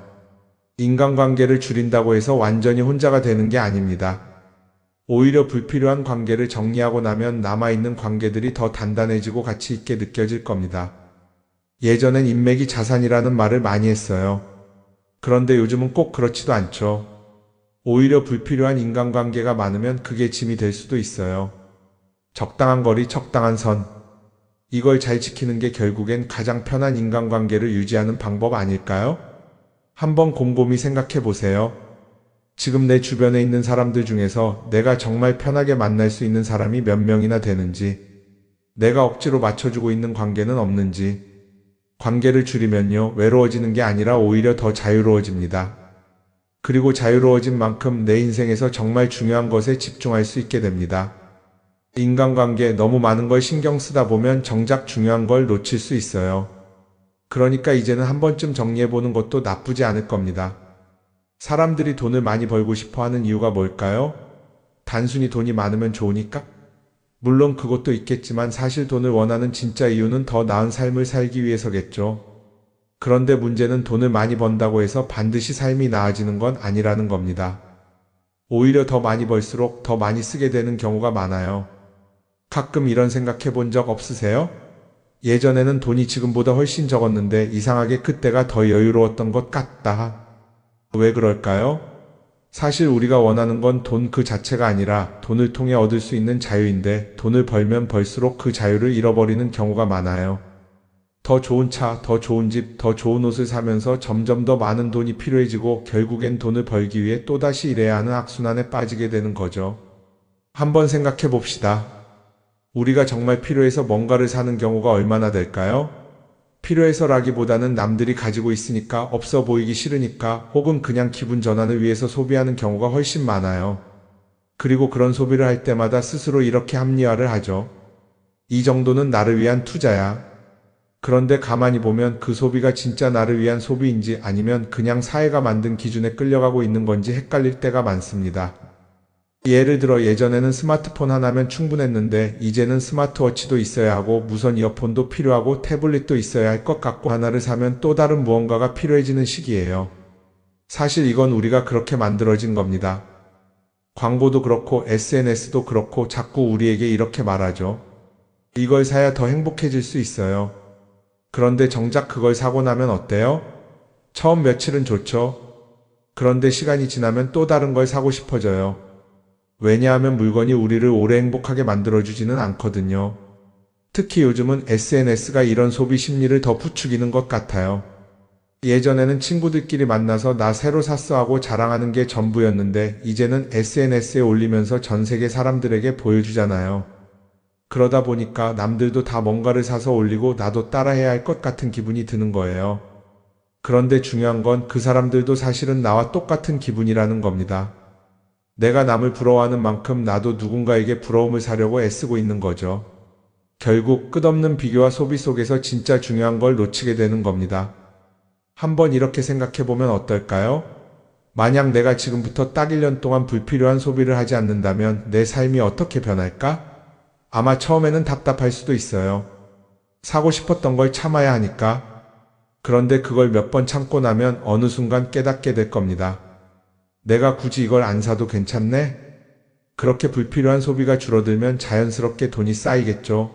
인간관계를 줄인다고 해서 완전히 혼자가 되는 게 아닙니다. 오히려 불필요한 관계를 정리하고 나면 남아있는 관계들이 더 단단해지고 가치 있게 느껴질 겁니다. 예전엔 인맥이 자산이라는 말을 많이 했어요. 그런데 요즘은 꼭 그렇지도 않죠. 오히려 불필요한 인간관계가 많으면 그게 짐이 될 수도 있어요. 적당한 거리, 적당한 선. 이걸 잘 지키는 게 결국엔 가장 편한 인간관계를 유지하는 방법 아닐까요? 한번 곰곰이 생각해 보세요. 지금 내 주변에 있는 사람들 중에서 내가 정말 편하게 만날 수 있는 사람이 몇 명이나 되는지, 내가 억지로 맞춰주고 있는 관계는 없는지. 관계를 줄이면요, 외로워지는 게 아니라 오히려 더 자유로워집니다. 그리고 자유로워진 만큼 내 인생에서 정말 중요한 것에 집중할 수 있게 됩니다. 인간관계 너무 많은 걸 신경 쓰다 보면 정작 중요한 걸 놓칠 수 있어요. 그러니까 이제는 한 번쯤 정리해보는 것도 나쁘지 않을 겁니다. 사람들이 돈을 많이 벌고 싶어 하는 이유가 뭘까요? 단순히 돈이 많으면 좋으니까? 물론 그것도 있겠지만 사실 돈을 원하는 진짜 이유는 더 나은 삶을 살기 위해서겠죠. 그런데 문제는 돈을 많이 번다고 해서 반드시 삶이 나아지는 건 아니라는 겁니다. 오히려 더 많이 벌수록 더 많이 쓰게 되는 경우가 많아요. 가끔 이런 생각해 본 적 없으세요? 예전에는 돈이 지금보다 훨씬 적었는데 이상하게 그때가 더 여유로웠던 것 같다. 왜 그럴까요? 사실 우리가 원하는 건 돈 그 자체가 아니라 돈을 통해 얻을 수 있는 자유인데 돈을 벌면 벌수록 그 자유를 잃어버리는 경우가 많아요. 더 좋은 차, 더 좋은 집, 더 좋은 옷을 사면서 점점 더 많은 돈이 필요해지고 결국엔 돈을 벌기 위해 또다시 일해야 하는 악순환에 빠지게 되는 거죠. 한번 생각해 봅시다. 우리가 정말 필요해서 뭔가를 사는 경우가 얼마나 될까요? 필요해서라기보다는 남들이 가지고 있으니까, 없어 보이기 싫으니까, 혹은 그냥 기분 전환을 위해서 소비하는 경우가 훨씬 많아요. 그리고 그런 소비를 할 때마다 스스로 이렇게 합리화를 하죠. 이 정도는 나를 위한 투자야. 그런데 가만히 보면 그 소비가 진짜 나를 위한 소비인지 아니면 그냥 사회가 만든 기준에 끌려가고 있는 건지 헷갈릴 때가 많습니다. 예를 들어 예전에는 스마트폰 하나면 충분했는데 이제는 스마트워치도 있어야 하고 무선 이어폰도 필요하고 태블릿도 있어야 할 것 같고, 하나를 사면 또 다른 무언가가 필요해지는 시기예요. 사실 이건 우리가 그렇게 만들어진 겁니다. 광고도 그렇고 SNS도 그렇고 자꾸 우리에게 이렇게 말하죠. 이걸 사야 더 행복해질 수 있어요. 그런데 정작 그걸 사고 나면 어때요? 처음 며칠은 좋죠. 그런데 시간이 지나면 또 다른 걸 사고 싶어져요. 왜냐하면 물건이 우리를 오래 행복하게 만들어주지는 않거든요. 특히 요즘은 SNS가 이런 소비 심리를 더 부추기는 것 같아요. 예전에는 친구들끼리 만나서 나 새로 샀어 하고 자랑하는 게 전부였는데 이제는 SNS에 올리면서 전 세계 사람들에게 보여주잖아요. 그러다 보니까 남들도 다 뭔가를 사서 올리고 나도 따라해야 할 것 같은 기분이 드는 거예요. 그런데 중요한 건 그 사람들도 사실은 나와 똑같은 기분이라는 겁니다. 내가 남을 부러워하는 만큼 나도 누군가에게 부러움을 사려고 애쓰고 있는 거죠. 결국 끝없는 비교와 소비 속에서 진짜 중요한 걸 놓치게 되는 겁니다. 한번 이렇게 생각해보면 어떨까요? 만약 내가 지금부터 딱 1년 동안 불필요한 소비를 하지 않는다면 내 삶이 어떻게 변할까? 아마 처음에는 답답할 수도 있어요. 사고 싶었던 걸 참아야 하니까. 그런데 그걸 몇 번 참고 나면 어느 순간 깨닫게 될 겁니다. 내가 굳이 이걸 안 사도 괜찮네? 그렇게 불필요한 소비가 줄어들면 자연스럽게 돈이 쌓이겠죠.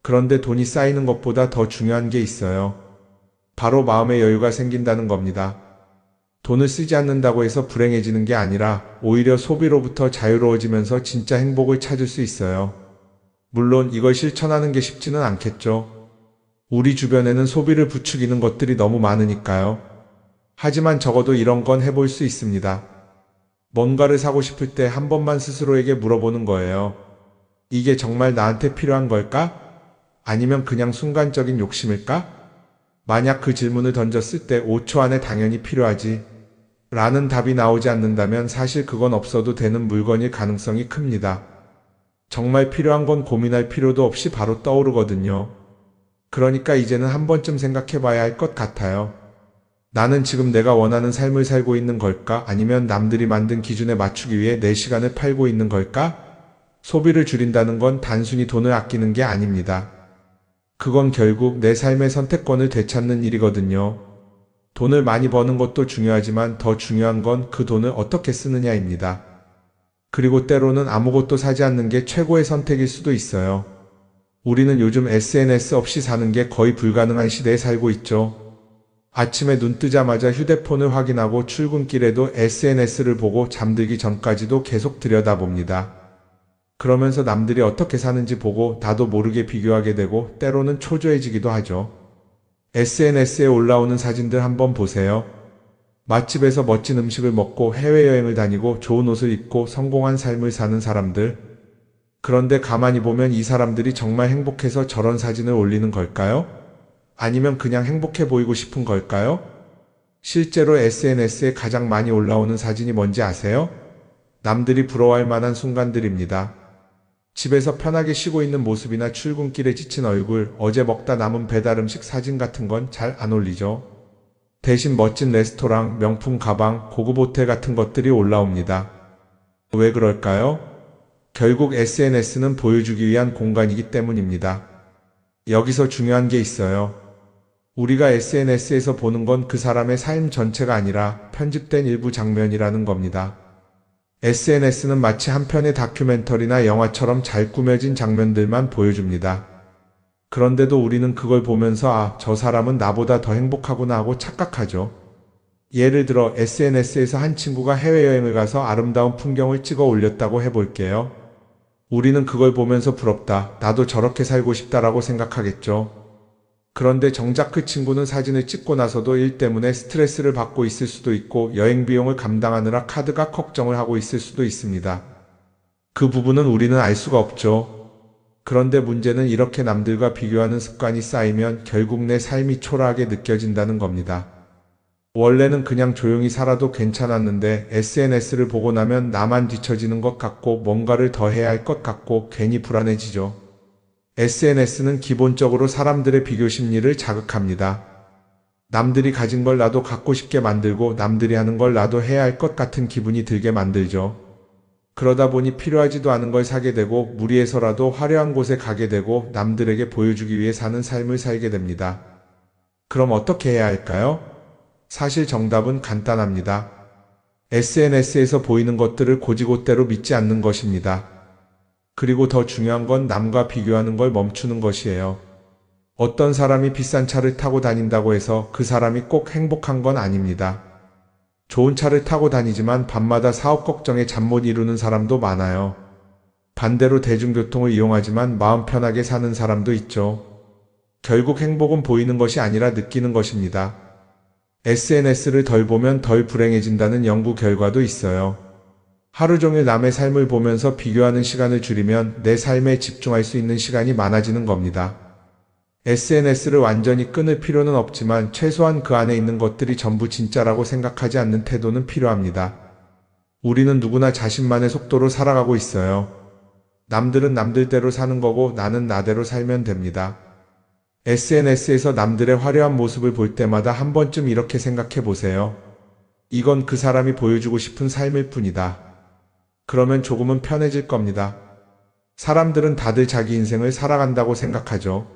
그런데 돈이 쌓이는 것보다 더 중요한 게 있어요. 바로 마음의 여유가 생긴다는 겁니다. 돈을 쓰지 않는다고 해서 불행해지는 게 아니라 오히려 소비로부터 자유로워지면서 진짜 행복을 찾을 수 있어요. 물론 이걸 실천하는 게 쉽지는 않겠죠. 우리 주변에는 소비를 부추기는 것들이 너무 많으니까요. 하지만 적어도 이런 건 해볼 수 있습니다. 뭔가를 사고 싶을 때 한 번만 스스로에게 물어보는 거예요. 이게 정말 나한테 필요한 걸까? 아니면 그냥 순간적인 욕심일까? 만약 그 질문을 던졌을 때 5초 안에 당연히 필요하지 라는 답이 나오지 않는다면 사실 그건 없어도 되는 물건일 가능성이 큽니다. 정말 필요한 건 고민할 필요도 없이 바로 떠오르거든요. 그러니까 이제는 한 번쯤 생각해 봐야 할 것 같아요. 나는 지금 내가 원하는 삶을 살고 있는 걸까? 아니면 남들이 만든 기준에 맞추기 위해 내 시간을 팔고 있는 걸까? 소비를 줄인다는 건 단순히 돈을 아끼는 게 아닙니다. 그건 결국 내 삶의 선택권을 되찾는 일이거든요. 돈을 많이 버는 것도 중요하지만 더 중요한 건 그 돈을 어떻게 쓰느냐입니다. 그리고 때로는 아무것도 사지 않는 게 최고의 선택일 수도 있어요. 우리는 요즘 SNS 없이 사는 게 거의 불가능한 시대에 살고 있죠. 아침에 눈 뜨자마자 휴대폰을 확인하고 출근길에도 SNS를 보고 잠들기 전까지도 계속 들여다봅니다. 그러면서 남들이 어떻게 사는지 보고 나도 모르게 비교하게 되고 때로는 초조해지기도 하죠. SNS에 올라오는 사진들 한번 보세요. 맛집에서 멋진 음식을 먹고 해외여행을 다니고 좋은 옷을 입고 성공한 삶을 사는 사람들. 그런데 가만히 보면 이 사람들이 정말 행복해서 저런 사진을 올리는 걸까요? 아니면 그냥 행복해 보이고 싶은 걸까요? 실제로 SNS에 가장 많이 올라오는 사진이 뭔지 아세요? 남들이 부러워할 만한 순간들입니다. 집에서 편하게 쉬고 있는 모습이나 출근길에 지친 얼굴, 어제 먹다 남은 배달 음식 사진 같은 건 잘 안 올리죠. 대신 멋진 레스토랑, 명품 가방, 고급 호텔 같은 것들이 올라옵니다. 왜 그럴까요? 결국 SNS는 보여주기 위한 공간이기 때문입니다. 여기서 중요한 게 있어요. 우리가 SNS에서 보는 건 그 사람의 삶 전체가 아니라 편집된 일부 장면이라는 겁니다. SNS는 마치 한 편의 다큐멘터리나 영화처럼 잘 꾸며진 장면들만 보여줍니다. 그런데도 우리는 그걸 보면서 아, 저 사람은 나보다 더 행복하구나 하고 착각하죠. 예를 들어 SNS에서 한 친구가 해외여행을 가서 아름다운 풍경을 찍어 올렸다고 해볼게요. 우리는 그걸 보면서 부럽다, 나도 저렇게 살고 싶다라고 생각하겠죠. 그런데 정작 그 친구는 사진을 찍고 나서도 일 때문에 스트레스를 받고 있을 수도 있고 여행 비용을 감당하느라 카드가 걱정을 하고 있을 수도 있습니다. 그 부분은 우리는 알 수가 없죠. 그런데 문제는 이렇게 남들과 비교하는 습관이 쌓이면 결국 내 삶이 초라하게 느껴진다는 겁니다. 원래는 그냥 조용히 살아도 괜찮았는데 SNS를 보고 나면 나만 뒤처지는 것 같고 뭔가를 더 해야 할 것 같고 괜히 불안해지죠. SNS는 기본적으로 사람들의 비교 심리를 자극합니다. 남들이 가진 걸 나도 갖고 싶게 만들고 남들이 하는 걸 나도 해야 할 것 같은 기분이 들게 만들죠. 그러다 보니 필요하지도 않은 걸 사게 되고 무리해서라도 화려한 곳에 가게 되고 남들에게 보여주기 위해 사는 삶을 살게 됩니다. 그럼 어떻게 해야 할까요? 사실 정답은 간단합니다. SNS에서 보이는 것들을 곧이곧대로 믿지 않는 것입니다. 그리고 더 중요한 건 남과 비교하는 걸 멈추는 것이에요. 어떤 사람이 비싼 차를 타고 다닌다고 해서 그 사람이 꼭 행복한 건 아닙니다. 좋은 차를 타고 다니지만 밤마다 사업 걱정에 잠 못 이루는 사람도 많아요. 반대로 대중교통을 이용하지만 마음 편하게 사는 사람도 있죠. 결국 행복은 보이는 것이 아니라 느끼는 것입니다. SNS를 덜 보면 덜 불행해진다는 연구 결과도 있어요. 하루 종일 남의 삶을 보면서 비교하는 시간을 줄이면 내 삶에 집중할 수 있는 시간이 많아지는 겁니다. SNS를 완전히 끊을 필요는 없지만 최소한 그 안에 있는 것들이 전부 진짜라고 생각하지 않는 태도는 필요합니다. 우리는 누구나 자신만의 속도로 살아가고 있어요. 남들은 남들대로 사는 거고 나는 나대로 살면 됩니다. SNS에서 남들의 화려한 모습을 볼 때마다 한 번쯤 이렇게 생각해 보세요. 이건 그 사람이 보여주고 싶은 삶일 뿐이다. 그러면 조금은 편해질 겁니다. 사람들은 다들 자기 인생을 살아간다고 생각하죠.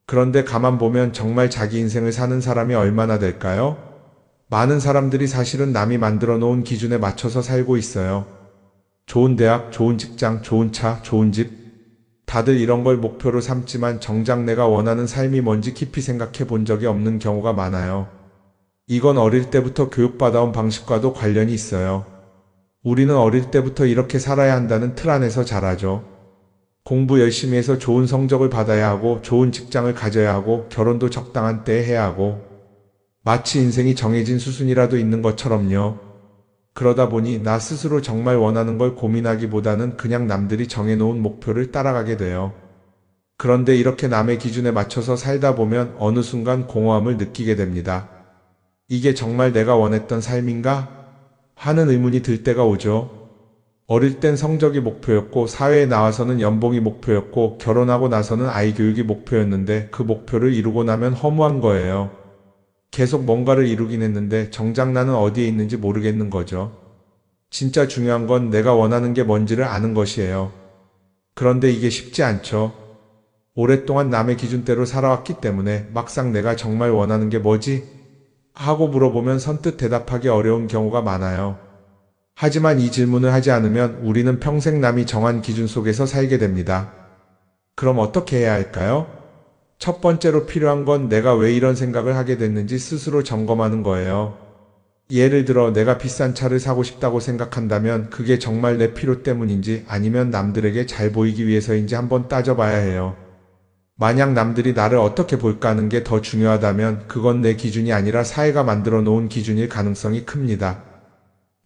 그런데 가만 보면 정말 자기 인생을 사는 사람이 얼마나 될까요? 많은 사람들이 사실은 남이 만들어 놓은 기준에 맞춰서 살고 있어요. 좋은 대학, 좋은 직장, 좋은 차, 좋은 집. 다들 이런 걸 목표로 삼지만 정작 내가 원하는 삶이 뭔지 깊이 생각해 본 적이 없는 경우가 많아요. 이건 어릴 때부터 교육받아온 방식과도 관련이 있어요. 우리는 어릴 때부터 이렇게 살아야 한다는 틀 안에서 자라죠. 공부 열심히 해서 좋은 성적을 받아야 하고 좋은 직장을 가져야 하고 결혼도 적당한 때에 해야 하고 마치 인생이 정해진 수순이라도 있는 것처럼요. 그러다 보니 나 스스로 정말 원하는 걸 고민하기보다는 그냥 남들이 정해놓은 목표를 따라가게 돼요. 그런데 이렇게 남의 기준에 맞춰서 살다 보면 어느 순간 공허함을 느끼게 됩니다. 이게 정말 내가 원했던 삶인가? 하는 의문이 들 때가 오죠. 어릴 땐 성적이 목표였고 사회에 나와서는 연봉이 목표였고 결혼하고 나서는 아이 교육이 목표였는데 그 목표를 이루고 나면 허무한 거예요. 계속 뭔가를 이루긴 했는데 정작 나는 어디에 있는지 모르겠는 거죠. 진짜 중요한 건 내가 원하는 게 뭔지를 아는 것이에요. 그런데 이게 쉽지 않죠. 오랫동안 남의 기준대로 살아왔기 때문에 막상 내가 정말 원하는 게 뭐지? 하고 물어보면 선뜻 대답하기 어려운 경우가 많아요. 하지만 이 질문을 하지 않으면 우리는 평생 남이 정한 기준 속에서 살게 됩니다. 그럼 어떻게 해야 할까요? 첫 번째로 필요한 건 내가 왜 이런 생각을 하게 됐는지 스스로 점검하는 거예요. 예를 들어 내가 비싼 차를 사고 싶다고 생각한다면 그게 정말 내 필요 때문인지 아니면 남들에게 잘 보이기 위해서인지 한번 따져봐야 해요. 만약 남들이 나를 어떻게 볼까 하는 게 더 중요하다면 그건 내 기준이 아니라 사회가 만들어 놓은 기준일 가능성이 큽니다.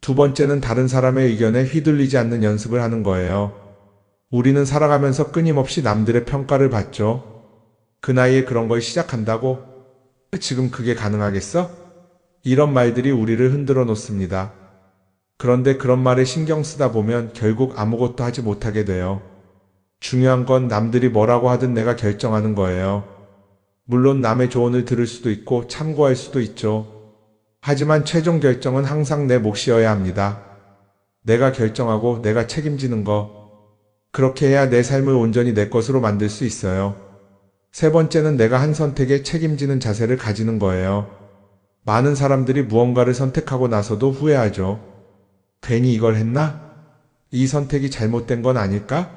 두 번째는 다른 사람의 의견에 휘둘리지 않는 연습을 하는 거예요. 우리는 살아가면서 끊임없이 남들의 평가를 받죠. 그 나이에 그런 걸 시작한다고? 지금 그게 가능하겠어? 이런 말들이 우리를 흔들어 놓습니다. 그런데 그런 말에 신경 쓰다 보면 결국 아무것도 하지 못하게 돼요. 중요한 건 남들이 뭐라고 하든 내가 결정하는 거예요. 물론 남의 조언을 들을 수도 있고 참고할 수도 있죠. 하지만 최종 결정은 항상 내 몫이어야 합니다. 내가 결정하고 내가 책임지는 거. 그렇게 해야 내 삶을 온전히 내 것으로 만들 수 있어요. 세 번째는 내가 한 선택에 책임지는 자세를 가지는 거예요. 많은 사람들이 무언가를 선택하고 나서도 후회하죠. 괜히 이걸 했나? 이 선택이 잘못된 건 아닐까?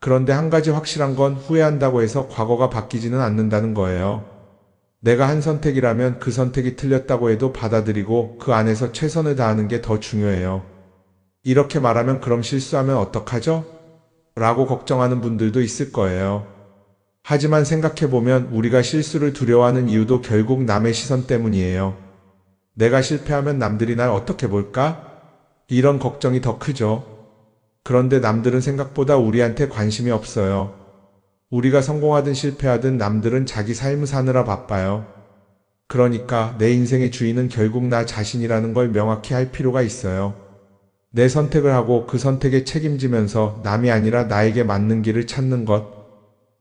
그런데 한 가지 확실한 건 후회한다고 해서 과거가 바뀌지는 않는다는 거예요. 내가 한 선택이라면 그 선택이 틀렸다고 해도 받아들이고 그 안에서 최선을 다하는 게 더 중요해요. 이렇게 말하면 그럼 실수하면 어떡하죠? 라고 걱정하는 분들도 있을 거예요. 하지만 생각해보면 우리가 실수를 두려워하는 이유도 결국 남의 시선 때문이에요. 내가 실패하면 남들이 날 어떻게 볼까? 이런 걱정이 더 크죠. 그런데 남들은 생각보다 우리한테 관심이 없어요. 우리가 성공하든 실패하든 남들은 자기 삶을 사느라 바빠요. 그러니까 내 인생의 주인은 결국 나 자신이라는 걸 명확히 할 필요가 있어요. 내 선택을 하고 그 선택에 책임지면서 남이 아니라 나에게 맞는 길을 찾는 것.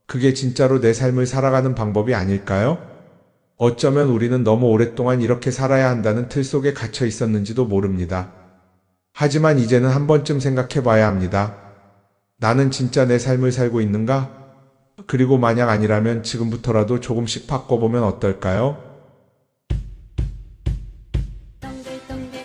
그게 진짜로 내 삶을 살아가는 방법이 아닐까요? 어쩌면 우리는 너무 오랫동안 이렇게 살아야 한다는 틀 속에 갇혀 있었는지도 모릅니다. 하지만 이제는 한 번쯤 생각해 봐야 합니다. 나는 진짜 내 삶을 살고 있는가? 그리고 만약 아니라면 지금부터라도 조금씩 바꿔보면 어떨까요? 동글동글